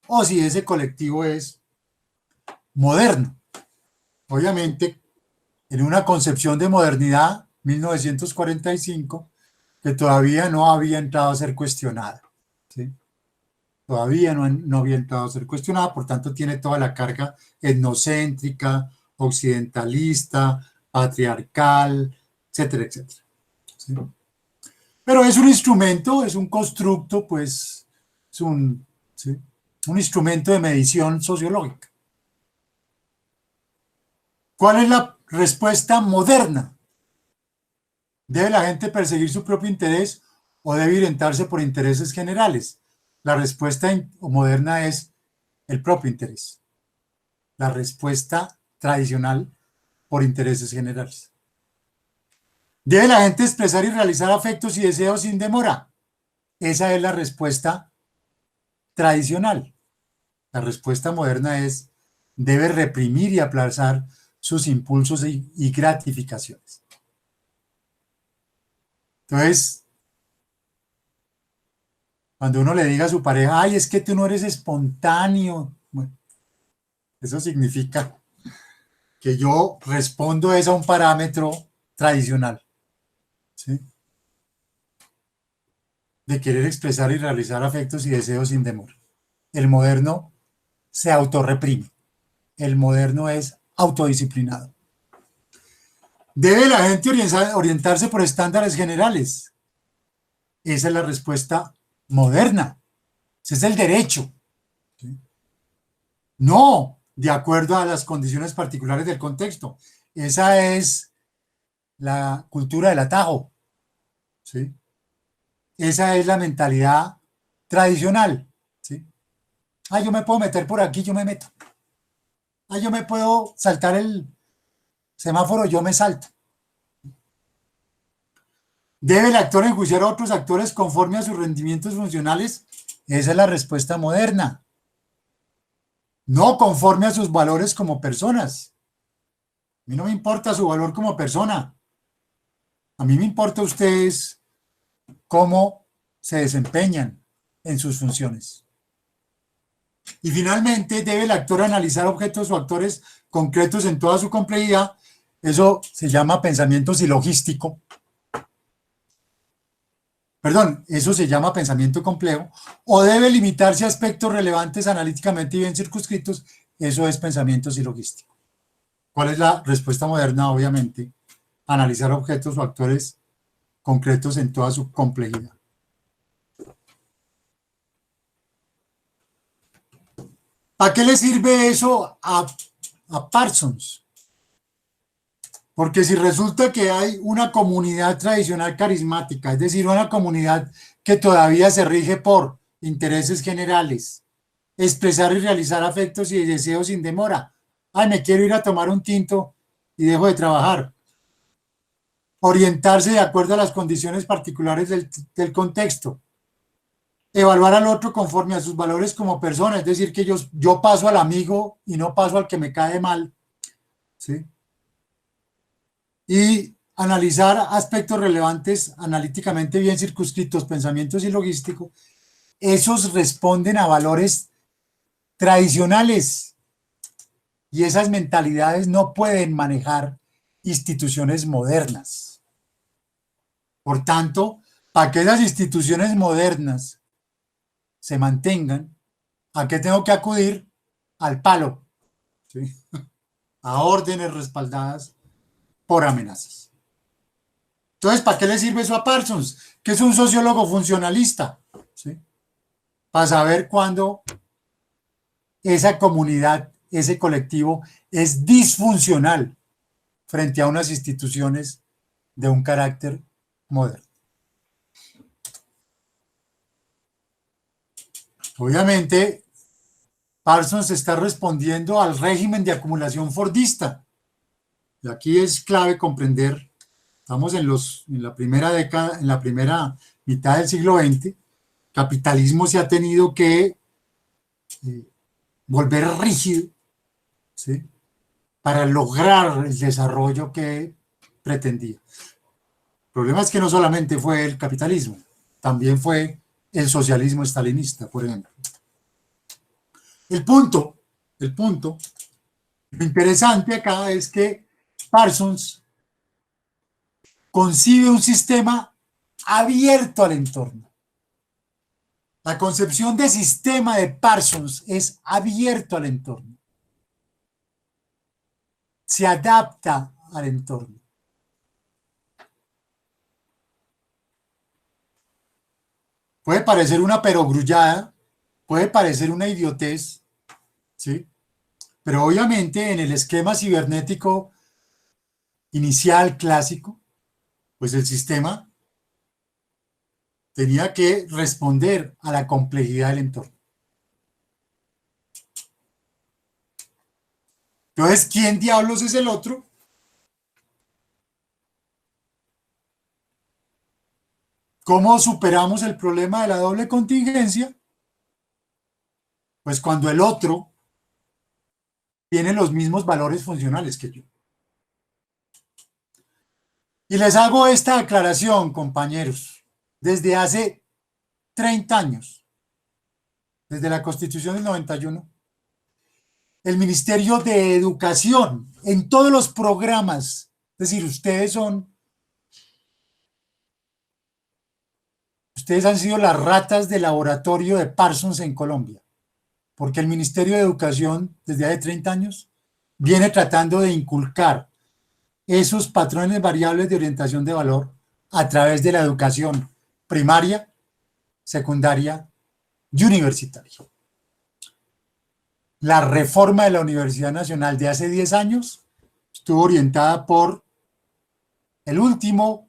o si ese colectivo es moderno. Obviamente, en una concepción de modernidad, 1945, que todavía no había entrado a ser cuestionada. ¿Sí? Todavía no había entrado a ser cuestionada, por tanto tiene toda la carga etnocéntrica, occidentalista, patriarcal, etcétera, etcétera. ¿Sí? Pero es un instrumento, es un constructo, pues, es un, ¿sí? Un instrumento de medición sociológica. ¿Cuál es la respuesta moderna? ¿Debe la gente perseguir su propio interés o debe orientarse por intereses generales? La respuesta moderna es el propio interés. La respuesta tradicional por intereses generales. ¿Debe la gente expresar y realizar afectos y deseos sin demora? Esa es la respuesta tradicional. La respuesta moderna es debe reprimir y aplazar sus impulsos y gratificaciones. Entonces, cuando uno le diga a su pareja, ay, es que tú no eres espontáneo, bueno, eso significa que yo respondo es a un parámetro tradicional, ¿sí? De querer expresar y realizar afectos y deseos sin demora. El moderno se autorreprime. El moderno es autodisciplinado. ¿Debe la gente orientarse por estándares generales? Esa es la respuesta moderna. Ese es el derecho. ¿Sí? No de acuerdo a las condiciones particulares del contexto. Esa es la cultura del atajo. ¿Sí? Esa es la mentalidad tradicional. ¿Sí? Ah, yo me puedo meter por aquí, yo me meto. Ah, yo me puedo saltar el semáforo, yo me salto. ¿Debe el actor enjuiciar a otros actores conforme a sus rendimientos funcionales? Esa es la respuesta moderna. No conforme a sus valores como personas. A mí no me importa su valor como persona. A mí me importa ustedes cómo se desempeñan en sus funciones. Y finalmente, debe el actor analizar objetos o actores concretos en toda su complejidad. Eso se llama pensamiento silogístico. Perdón, eso se llama pensamiento complejo. O debe limitarse a aspectos relevantes analíticamente y bien circunscritos. Eso es pensamiento silogístico. ¿Cuál es la respuesta moderna? Obviamente, analizar objetos o actores concretos en toda su complejidad. ¿Para qué le sirve eso a Parsons? Porque si resulta que hay una comunidad tradicional carismática, es decir, una comunidad que todavía se rige por intereses generales, expresar y realizar afectos y deseos sin demora. Ay, me quiero ir a tomar un tinto y dejo de trabajar. Orientarse de acuerdo a las condiciones particulares del contexto. Evaluar al otro conforme a sus valores como persona, es decir, que yo paso al amigo y no paso al que me cae mal, ¿sí? Y analizar aspectos relevantes analíticamente bien circunscritos, pensamientos y logístico, esos responden a valores tradicionales y esas mentalidades no pueden manejar instituciones modernas. Por tanto, para que esas instituciones modernas se mantengan, ¿a qué tengo que acudir? Al palo, ¿sí? A órdenes respaldadas por amenazas. Entonces, ¿para qué le sirve eso a Parsons? Que es un sociólogo funcionalista, ¿sí? Para saber cuándo esa comunidad, ese colectivo es disfuncional frente a unas instituciones de un carácter moderno. Obviamente, Parsons está respondiendo al régimen de acumulación fordista. Y aquí es clave comprender, estamos en la primera década, en la primera mitad del siglo XX, capitalismo se ha tenido que volver rígido, ¿sí? Para lograr el desarrollo que pretendía. El problema es que no solamente fue el capitalismo, también fue el socialismo estalinista, por ejemplo. El punto, el punto, lo interesante acá es que Parsons concibe un sistema abierto al entorno. La concepción de sistema de Parsons es abierto al entorno. Se adapta al entorno. Puede parecer una perogrullada, puede parecer una idiotez, ¿sí? Pero obviamente en el esquema cibernético inicial clásico, pues el sistema tenía que responder a la complejidad del entorno. Entonces, ¿quién diablos es el otro? ¿Cómo superamos el problema de la doble contingencia? Pues cuando el otro tiene los mismos valores funcionales que yo. Y les hago esta aclaración, compañeros. Desde hace 30 años, desde la Constitución del 91, el Ministerio de Educación, en todos los programas, es decir, ustedes han sido las ratas de laboratorio de Parsons en Colombia, porque el Ministerio de Educación, desde hace 30 años, viene tratando de inculcar esos patrones variables de orientación de valor a través de la educación primaria, secundaria y universitaria. La reforma de la Universidad Nacional de hace 10 años estuvo orientada por el último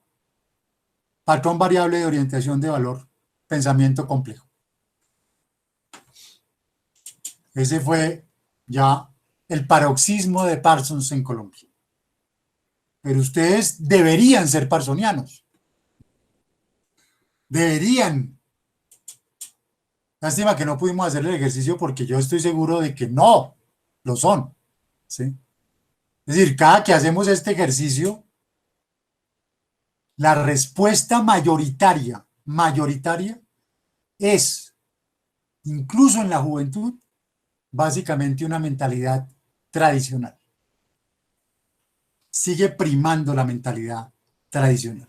patrón variable de orientación de valor, pensamiento complejo. Ese fue ya el paroxismo de Parsons en Colombia. Pero ustedes deberían ser parsonianos. Deberían. Lástima que no pudimos hacer el ejercicio porque yo estoy seguro de que no lo son. ¿Sí? Es decir, cada que hacemos este ejercicio, la respuesta mayoritaria es, incluso en la juventud, básicamente una mentalidad tradicional. Sigue primando la mentalidad tradicional.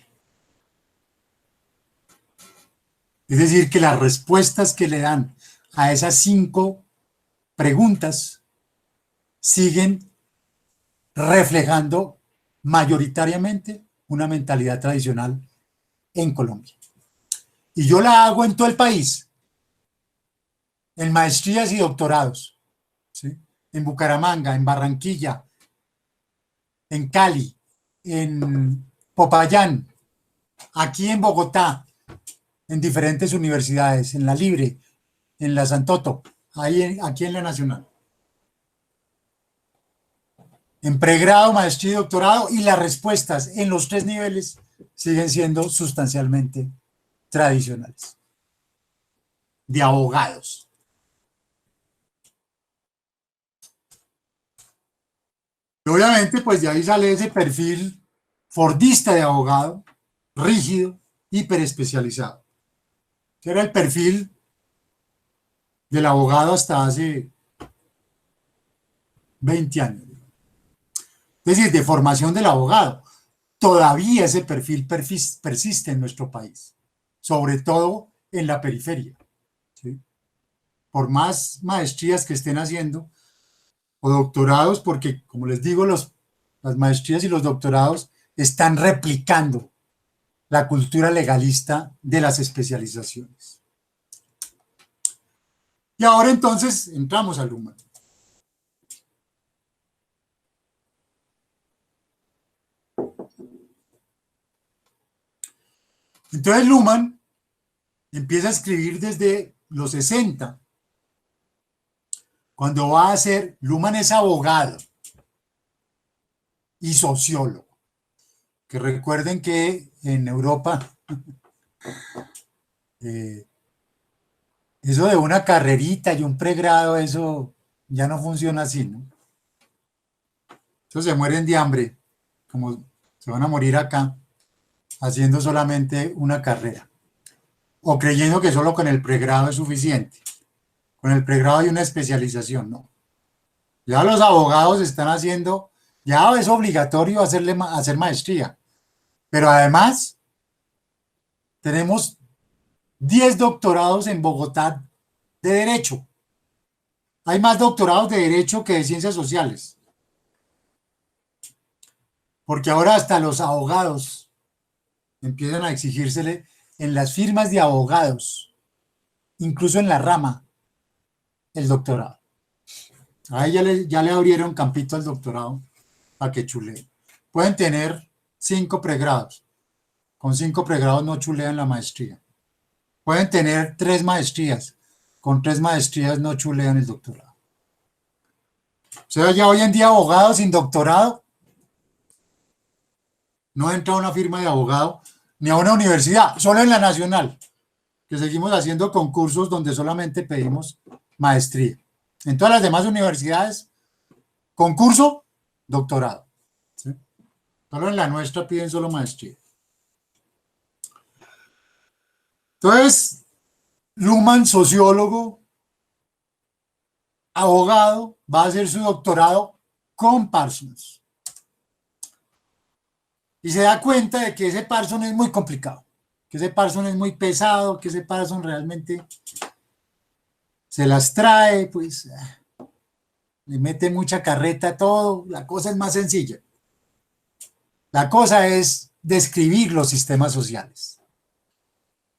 Es decir, que las respuestas que le dan a esas 5 preguntas siguen reflejando mayoritariamente una mentalidad tradicional en Colombia. Y yo la hago en todo el país, en maestrías y doctorados, ¿sí? En Bucaramanga, en Barranquilla, en Cali, en Popayán, aquí en Bogotá, en diferentes universidades, en la Libre, en la Santoto, aquí en la Nacional. En pregrado, maestría y doctorado, y las respuestas en los 3 niveles siguen siendo sustancialmente tradicionales. De abogados. Y obviamente, pues de ahí sale ese perfil fordista de abogado, rígido, hiperespecializado. Que era el perfil del abogado hasta hace 20 años. Es decir, de formación del abogado. Todavía ese perfil persiste en nuestro país, sobre todo en la periferia. ¿Sí? Por más maestrías que estén haciendo o doctorados, porque como les digo, las maestrías y los doctorados están replicando la cultura legalista de las especializaciones. Y ahora entonces entramos al Luhmann. Entonces Luhmann empieza a escribir desde los 60, cuando va a ser, Luhmann es abogado y sociólogo, que recuerden que en Europa eso de una carrerita y un pregrado, eso ya no funciona así, ¿no? Eso se mueren de hambre, como se van a morir acá, haciendo solamente una carrera, o creyendo que solo con el pregrado es suficiente. Con el pregrado hay una especialización, no. Ya los abogados están haciendo, ya es obligatorio hacer maestría, pero además tenemos 10 doctorados en Bogotá de Derecho. Hay más doctorados de Derecho que de Ciencias Sociales. Porque ahora hasta los abogados empiezan a exigírsele en las firmas de abogados. incluso en la rama, el doctorado. Ahí ya le abrieron campito al doctorado para que chuleen. Pueden tener 5 pregrados. Con 5 pregrados no chulean la maestría. Pueden tener 3 maestrías. Con 3 maestrías no chulean el doctorado. O sea, ya hoy en día abogado sin doctorado no entra a una firma de abogado ni a una universidad, solo en la nacional, que seguimos haciendo concursos donde solamente pedimos maestría. En todas las demás universidades, concurso, doctorado. ¿Sí? Solo en la nuestra piden solo maestría. Entonces, Luhmann, sociólogo, abogado, va a hacer su doctorado con Parsons. Y se da cuenta de que ese Parsons es muy complicado, que ese Parsons es muy pesado, que ese Parsons realmente se las trae, pues le mete mucha carreta a todo. La cosa es más sencilla. La cosa es describir los sistemas sociales.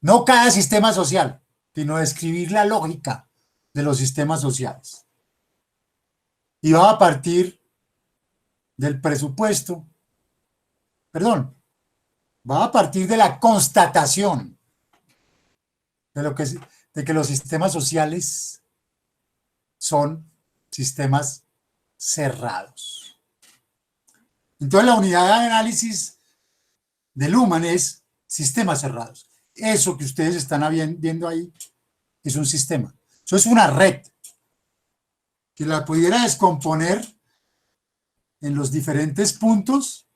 No cada sistema social, sino describir la lógica de los sistemas sociales. Y va a partir del presupuesto, perdón, va a partir de la constatación de que los sistemas sociales son sistemas cerrados. Entonces la unidad de análisis de Luhmann es sistemas cerrados. Eso que ustedes están viendo ahí es un sistema. Eso es una red que la pudiera descomponer en los diferentes puntos.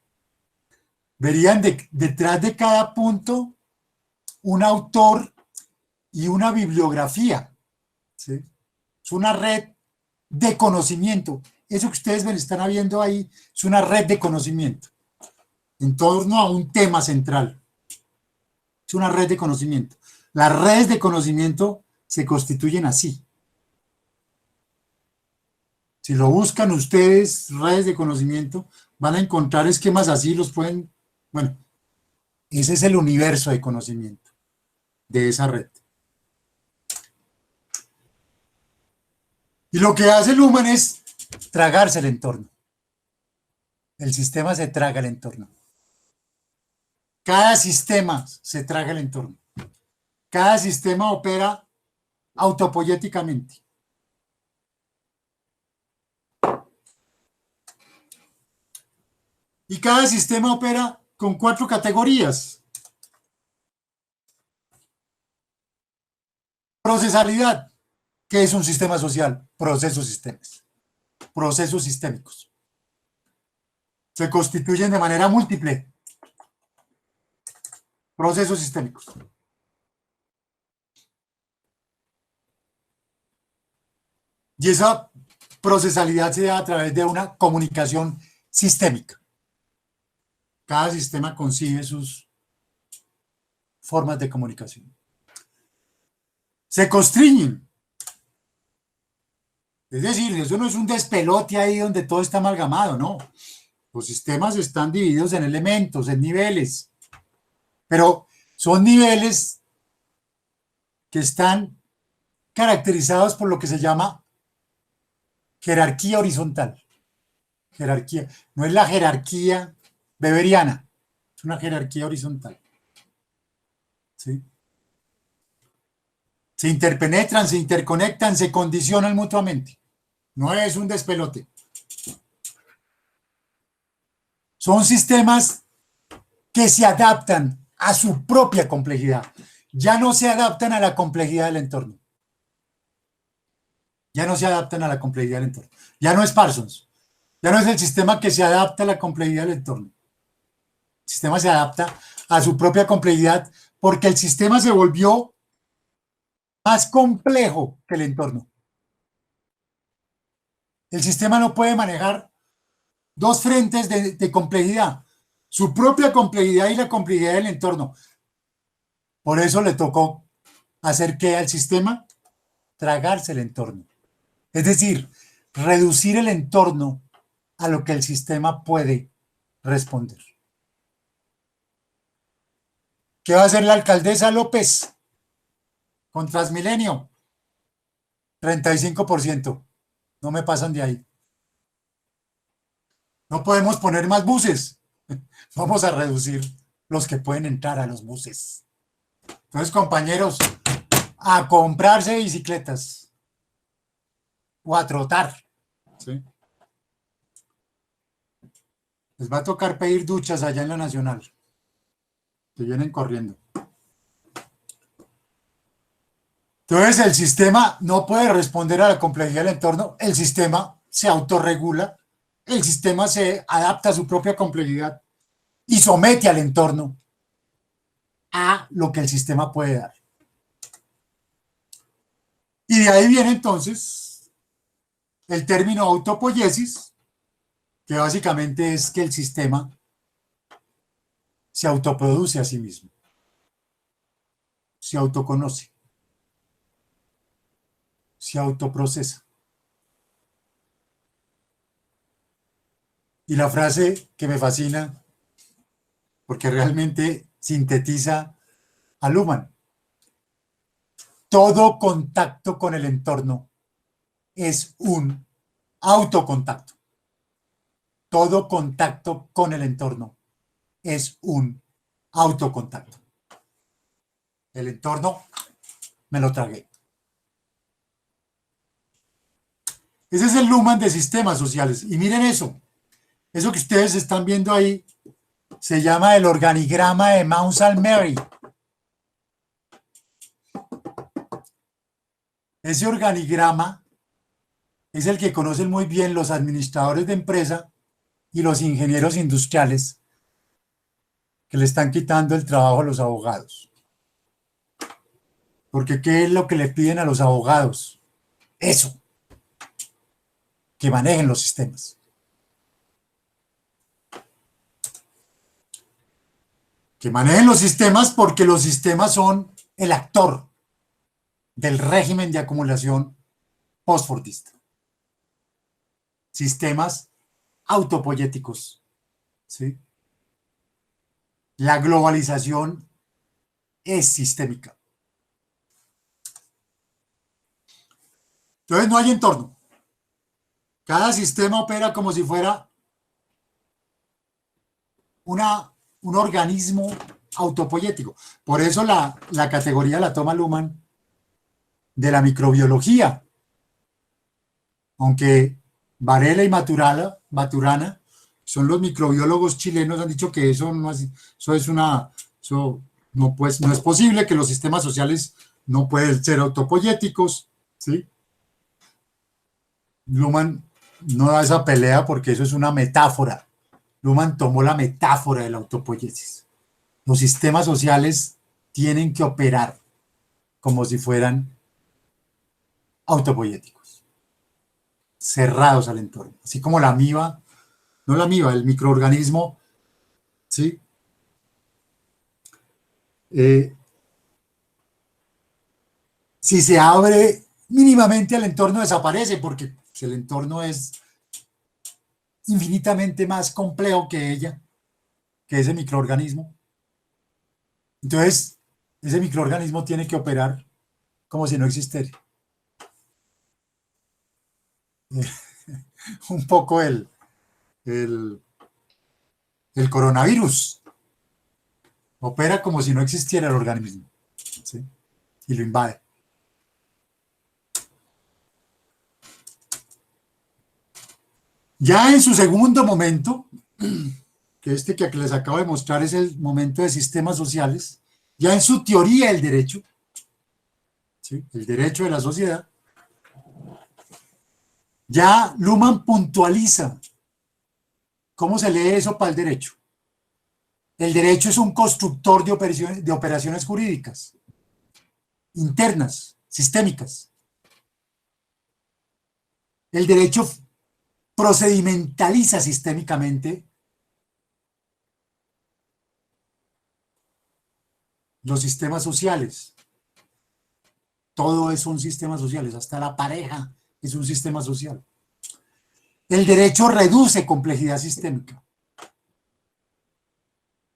Verían detrás de cada punto un autor y una bibliografía. ¿Sí? Es una red de conocimiento. Eso que ustedes están viendo ahí es una red de conocimiento en torno a un tema central. Es una red de conocimiento. Las redes de conocimiento se constituyen así. Si lo buscan ustedes, redes de conocimiento, van a encontrar esquemas así, los pueden... Bueno, ese es el universo de conocimiento de esa red. Y lo que hace Luhmann es tragarse el entorno. El sistema se traga el entorno. Cada sistema se traga el entorno. Cada sistema opera autopoyéticamente. Y cada sistema opera con 4 categorías. Procesalidad. ¿Qué es un sistema social? Procesos sistémicos. Se constituyen de manera múltiple. Procesos sistémicos. Y esa procesalidad se da a través de una comunicación sistémica. Cada sistema concibe sus formas de comunicación. Se constriñen. Es decir, eso no es un despelote ahí donde todo está amalgamado, no. Los sistemas están divididos en elementos, en niveles, pero son niveles que están caracterizados por lo que se llama jerarquía horizontal. Jerarquía. No es la jerarquía weberiana, es una jerarquía horizontal. ¿Sí? Se interpenetran, se interconectan, se condicionan mutuamente. No es un despelote. Son sistemas que se adaptan a su propia complejidad. Ya no se adaptan a la complejidad del entorno. Ya no se adaptan a la complejidad del entorno. Ya no es Parsons. Ya no es el sistema que se adapta a la complejidad del entorno. El sistema se adapta a su propia complejidad porque el sistema se volvió más complejo que el entorno. El sistema no puede manejar 2 frentes de complejidad, su propia complejidad y la complejidad del entorno. Por eso le tocó hacer que al sistema tragarse el entorno. Es decir, reducir el entorno a lo que el sistema puede responder. ¿Qué va a hacer la alcaldesa López Con Transmilenio, 35%. No me pasan de ahí. No podemos poner más buses. Vamos a reducir los que pueden entrar a los buses. Entonces, compañeros, a comprarse bicicletas o a trotar. ¿Sí? Les va a tocar pedir duchas allá en la Nacional, que vienen corriendo. Entonces, el sistema no puede responder a la complejidad del entorno. El sistema se autorregula. El sistema se adapta a su propia complejidad y somete al entorno a lo que el sistema puede dar. Y de ahí viene entonces el término autopoiesis, que básicamente es que el sistema se autoproduce a sí mismo, se autoconoce, se autoprocesa. Y la frase que me fascina, porque realmente sintetiza a Luhmann: todo contacto con el entorno es un autocontacto. Todo contacto con el entorno es un autocontacto. El entorno me lo tragué. Ese es el Luhmann de sistemas sociales. Y miren eso. Eso que ustedes están viendo ahí se llama el organigrama de Mounsalmary. Ese organigrama es el que conocen muy bien los administradores de empresa y los ingenieros industriales, que le están quitando el trabajo a los abogados. Porque ¿qué es lo que le piden a los abogados? Eso, que manejen los sistemas. Que manejen los sistemas, porque los sistemas son el actor del régimen de acumulación postfordista. Sistemas autopoyéticos, ¿sí? La globalización es sistémica. Entonces no hay entorno. Cada sistema opera como si fuera un organismo autopoyético. Por eso la categoría la toma Luhmann de la microbiología. Aunque Varela y Maturana son los microbiólogos chilenos, han dicho que eso no es, no es posible, que los sistemas sociales no pueden ser autopoyéticos, ¿sí? Luhmann no da esa pelea porque eso es una metáfora. Luhmann tomó la metáfora de la autopoiesis. Los sistemas sociales tienen que operar como si fueran autopoyéticos, cerrados al entorno, así como la amiba, no la amiba, el microorganismo, ¿sí? Si se abre mínimamente al entorno, desaparece, porque el entorno es infinitamente más complejo que ella, que ese microorganismo. Entonces, ese microorganismo tiene que operar como si no existiera. Un poco el coronavirus opera como si no existiera el organismo, ¿sí? Y lo invade. Ya en su segundo momento, que que les acabo de mostrar es el momento de sistemas sociales, ya en su teoría del derecho, ¿sí? El derecho de la sociedad, ya Luhmann puntualiza cómo se lee eso para el derecho. El derecho es un constructor de operaciones jurídicas internas, sistémicas. El derecho procedimentaliza sistémicamente los sistemas sociales. Todo son sistemas sociales, hasta la pareja es un sistema social. El derecho reduce complejidad sistémica,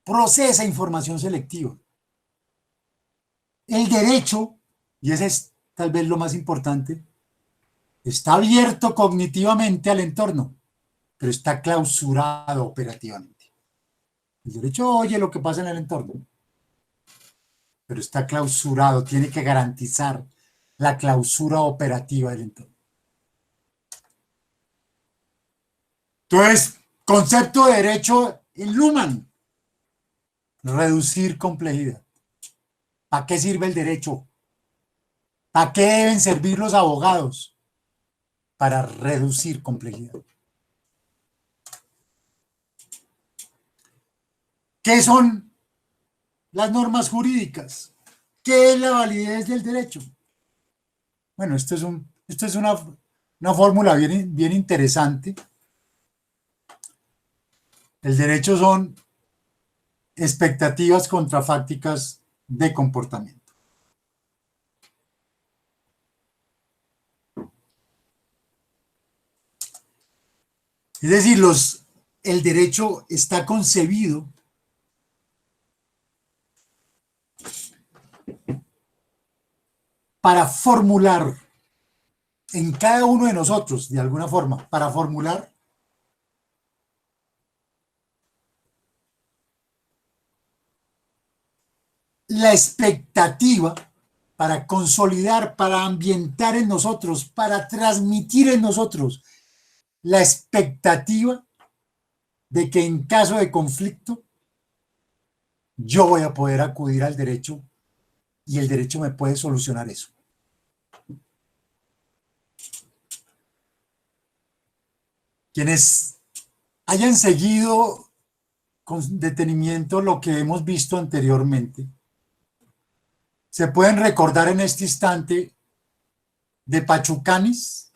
procesa información selectiva. El derecho y ese es tal vez lo más importante, está abierto cognitivamente al entorno, pero está clausurado operativamente. El derecho oye lo que pasa en el entorno, pero está clausurado, tiene que garantizar la clausura operativa del entorno. Entonces, concepto de derecho en Luhmann, reducir complejidad. ¿Para qué sirve el derecho? ¿Para qué deben servir los abogados? Para reducir complejidad. ¿Qué son las normas jurídicas? ¿Qué es la validez del derecho? Bueno, esto es una fórmula bien interesante. El derecho son expectativas contrafácticas de comportamiento. Es decir, el derecho está concebido para formular en cada uno de nosotros, de alguna forma, para formular la expectativa, para consolidar, para ambientar en nosotros, para transmitir en nosotros la expectativa de que en caso de conflicto yo voy a poder acudir al derecho y el derecho me puede solucionar eso. Quienes hayan seguido con detenimiento lo que hemos visto anteriormente, se pueden recordar en este instante de Pachucanis,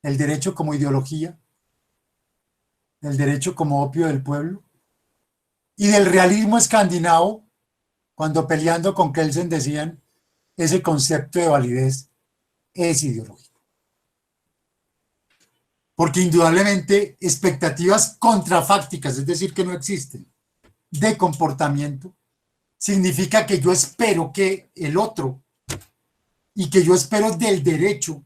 el derecho como ideología, el derecho como opio del pueblo, y del realismo escandinavo, cuando peleando con Kelsen decían, ese concepto de validez es ideológico. Porque indudablemente expectativas contrafácticas, es decir, que no existen, de comportamiento, significa que yo espero que el otro y que yo espero del derecho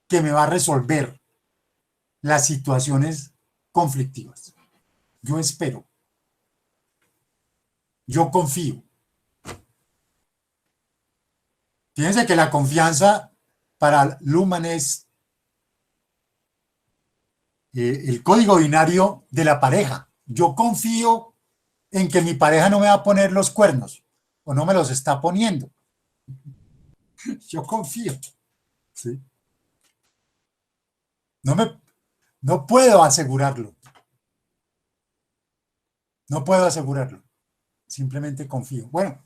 que me va a resolver las situaciones conflictivas. Yo espero, yo confío. Fíjense que la confianza para Luhmann es el código binario de la pareja. Yo confío en que mi pareja no me va a poner los cuernos o no me los está poniendo. Yo confío. ¿Sí? No, no puedo asegurarlo. No puedo asegurarlo. Simplemente confío. Bueno,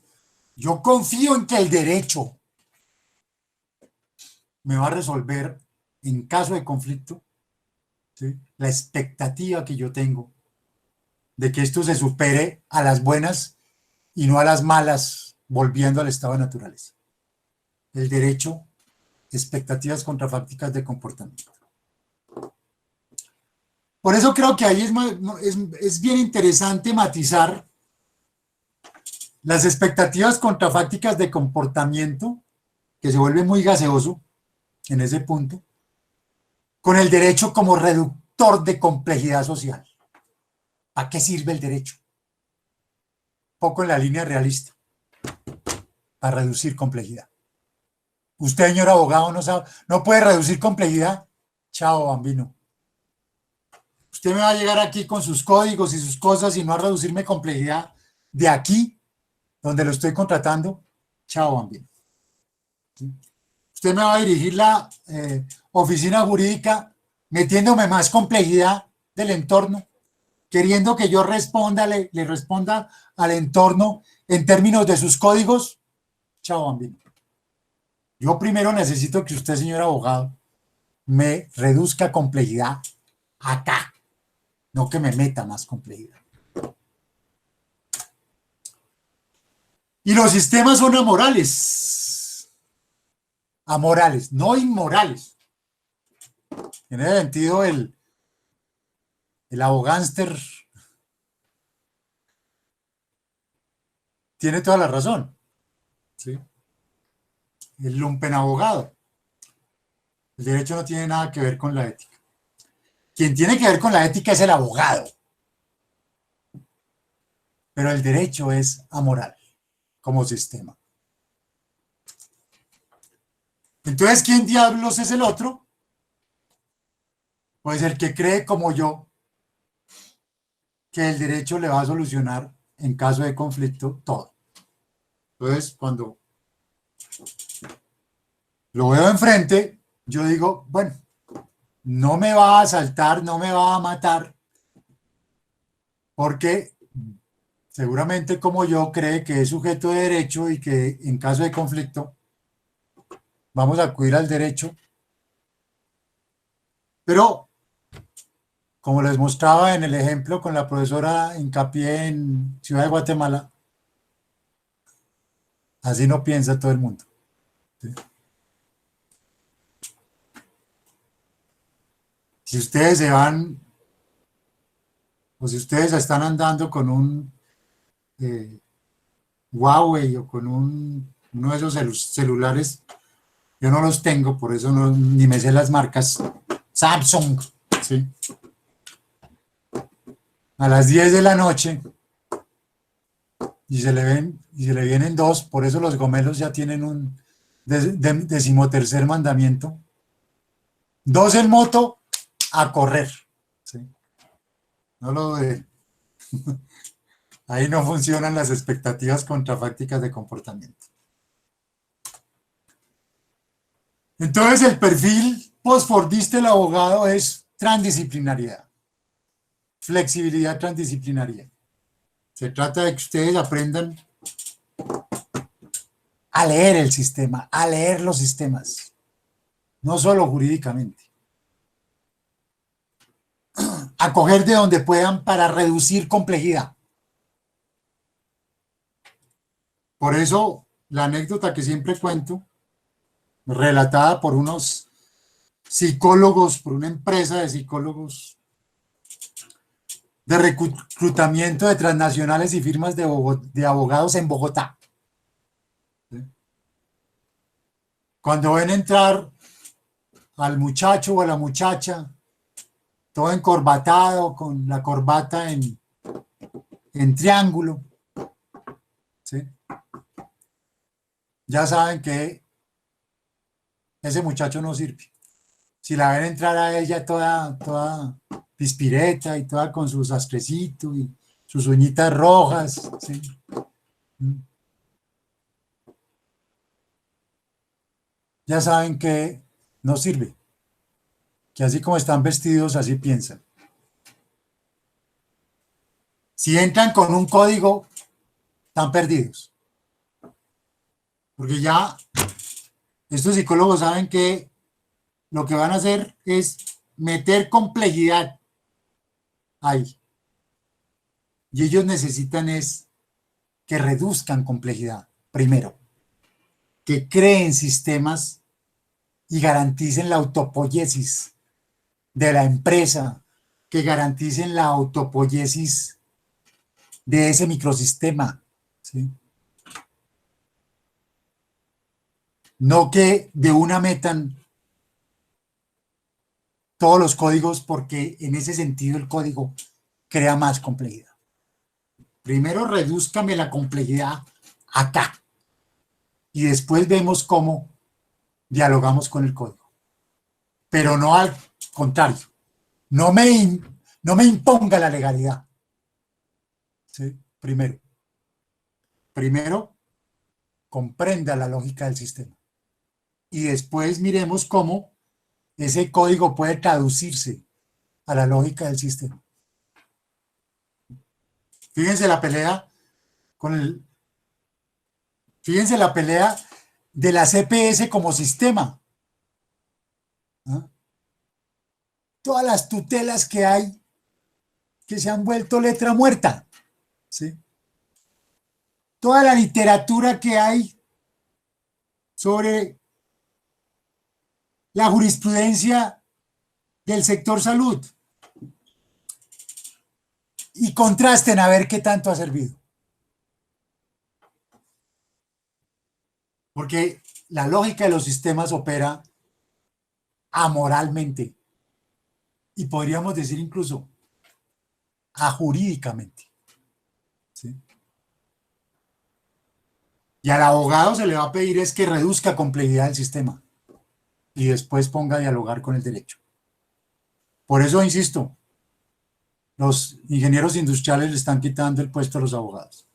yo confío en que el derecho me va a resolver en caso de conflicto, ¿sí?, la expectativa que yo tengo de que esto se supere a las buenas y no a las malas, volviendo al estado de naturaleza. El derecho, expectativas contrafácticas de comportamiento. Por eso creo que ahí es bien interesante matizar las expectativas contrafácticas de comportamiento, que se vuelve muy gaseoso en ese punto, con el derecho como reductor de complejidad social. ¿Para qué sirve el derecho? Poco en la línea realista, para reducir complejidad. Usted, señor abogado, no sabe, no puede reducir complejidad. Chao, bambino. Usted me va a llegar aquí con sus códigos y sus cosas y no a reducirme complejidad de aquí, donde lo estoy contratando. Chao, bambino. ¿Sí? Usted me va a dirigir la oficina jurídica metiéndome más complejidad del entorno, queriendo que yo responda, le responda al entorno en términos de sus códigos. Chao, bambino. Yo primero necesito que usted, señor abogado, me reduzca complejidad acá, no que me meta más complejidad. Y los sistemas son amorales. Amorales, no inmorales. En ese sentido, el abogánster tiene toda la razón. ¿Sí? el lumpenabogado. El derecho no tiene nada que ver con la ética. Quien tiene que ver con la ética es el abogado. Pero el derecho es amoral como sistema. Entonces, ¿quién diablos es el otro? Pues el que cree como yo que el derecho le va a solucionar en caso de conflicto todo. Entonces, cuando lo veo enfrente, yo digo, bueno, no me va a asaltar, no me va a matar, porque seguramente como yo cree que es sujeto de derecho y que en caso de conflicto vamos a acudir al derecho. Pero, como les mostraba en el ejemplo con la profesora Hincapié en Ciudad de Guatemala, así no piensa todo el mundo. ¿Sí? Si ustedes se van, o si ustedes están andando con un Huawei o con uno de esos celulares, yo no los tengo, por eso no, ni me sé las marcas, Samsung, ¿sí? A las 10 de la noche y se le vienen dos, por eso los gomelos ya tienen un decimotercer mandamiento. Dos en moto, a correr. ¿Sí? No lo de, ahí no funcionan las expectativas contrafácticas de comportamiento. Entonces el perfil postfordista del abogado es transdisciplinariedad, flexibilidad transdisciplinaria. Se trata de que ustedes aprendan a leer el sistema, a leer los sistemas, no solo jurídicamente. A coger de donde puedan para reducir complejidad. Por eso, la anécdota que siempre cuento, relatada por unos psicólogos, por una empresa de psicólogos de reclutamiento de transnacionales y firmas de abogados en Bogotá. ¿Sí? Cuando ven entrar al muchacho o a la muchacha, todo encorbatado, con la corbata en triángulo, ¿sí? Ya saben que ese muchacho no sirve. Si la ven entrar a ella toda pispireta y toda con sus astrecitos y sus uñitas rojas, ¿sí? Ya saben que no sirve, que así como están vestidos, así piensan. Si entran con un código, están perdidos. Porque ya estos psicólogos saben que lo que van a hacer es meter complejidad ahí. Y ellos necesitan es que reduzcan complejidad, primero, que creen sistemas y garanticen la autopoiesis de la empresa, que garanticen la autopoiesis de ese microsistema, ¿sí? No que de una metan todos los códigos, porque en ese sentido el código crea más complejidad. Primero redúzcame la complejidad acá y después vemos cómo dialogamos con el código. Pero no al contrario, no me imponga la legalidad. ¿Sí? Primero, comprenda la lógica del sistema y después miremos cómo ese código puede traducirse a la lógica del sistema. Fíjense la pelea fíjense la pelea de la CPS como sistema. ¿Ah? Todas las tutelas que hay que se han vuelto letra muerta. ¿Sí? Toda la literatura que hay sobre la jurisprudencia del sector salud y contrasten a ver qué tanto ha servido. Porque la lógica de los sistemas opera amoralmente y podríamos decir incluso ajurídicamente, ¿sí? Y al abogado se le va a pedir es que reduzca complejidad del sistema y después ponga a dialogar con el derecho. Por eso, insisto, los ingenieros industriales le están quitando el puesto a los abogados.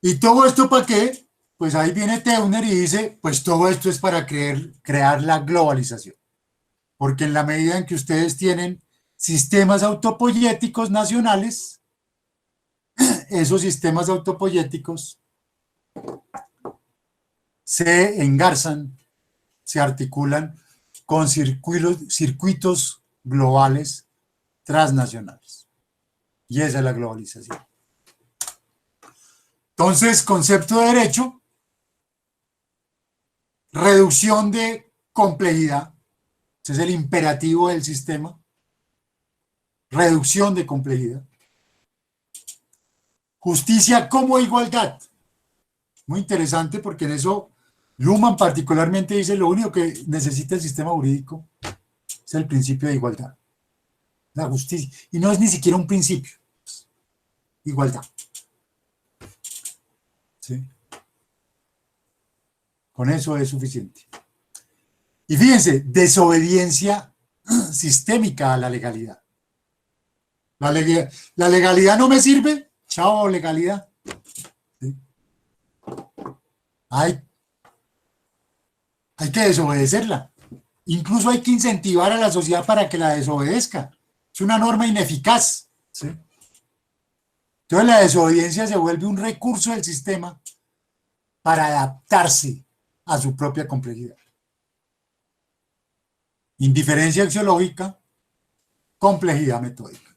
¿Y todo esto para qué? Pues ahí viene Teuner y dice, pues todo esto es para crear la globalización. Porque en la medida en que ustedes tienen sistemas autopoyéticos nacionales, esos sistemas autopoyéticos se engarzan, se articulan con circuitos globales transnacionales. Y esa es la globalización. Entonces, concepto de derecho, reducción de complejidad, ese es el imperativo del sistema, reducción de complejidad. Justicia como igualdad. Muy interesante porque en eso Luhmann particularmente dice lo único que necesita el sistema jurídico es el principio de igualdad. La justicia. Y no es ni siquiera un principio. Igualdad. ¿Sí? Con eso es suficiente. Y fíjense, desobediencia sistémica a la legalidad. La legalidad no me sirve, chao legalidad. ¿Sí? Hay que desobedecerla. Incluso hay que incentivar a la sociedad para que la desobedezca. Es una norma ineficaz. ¿Sí? Entonces la desobediencia se vuelve un recurso del sistema para adaptarse a su propia complejidad. Indiferencia axiológica, complejidad metódica.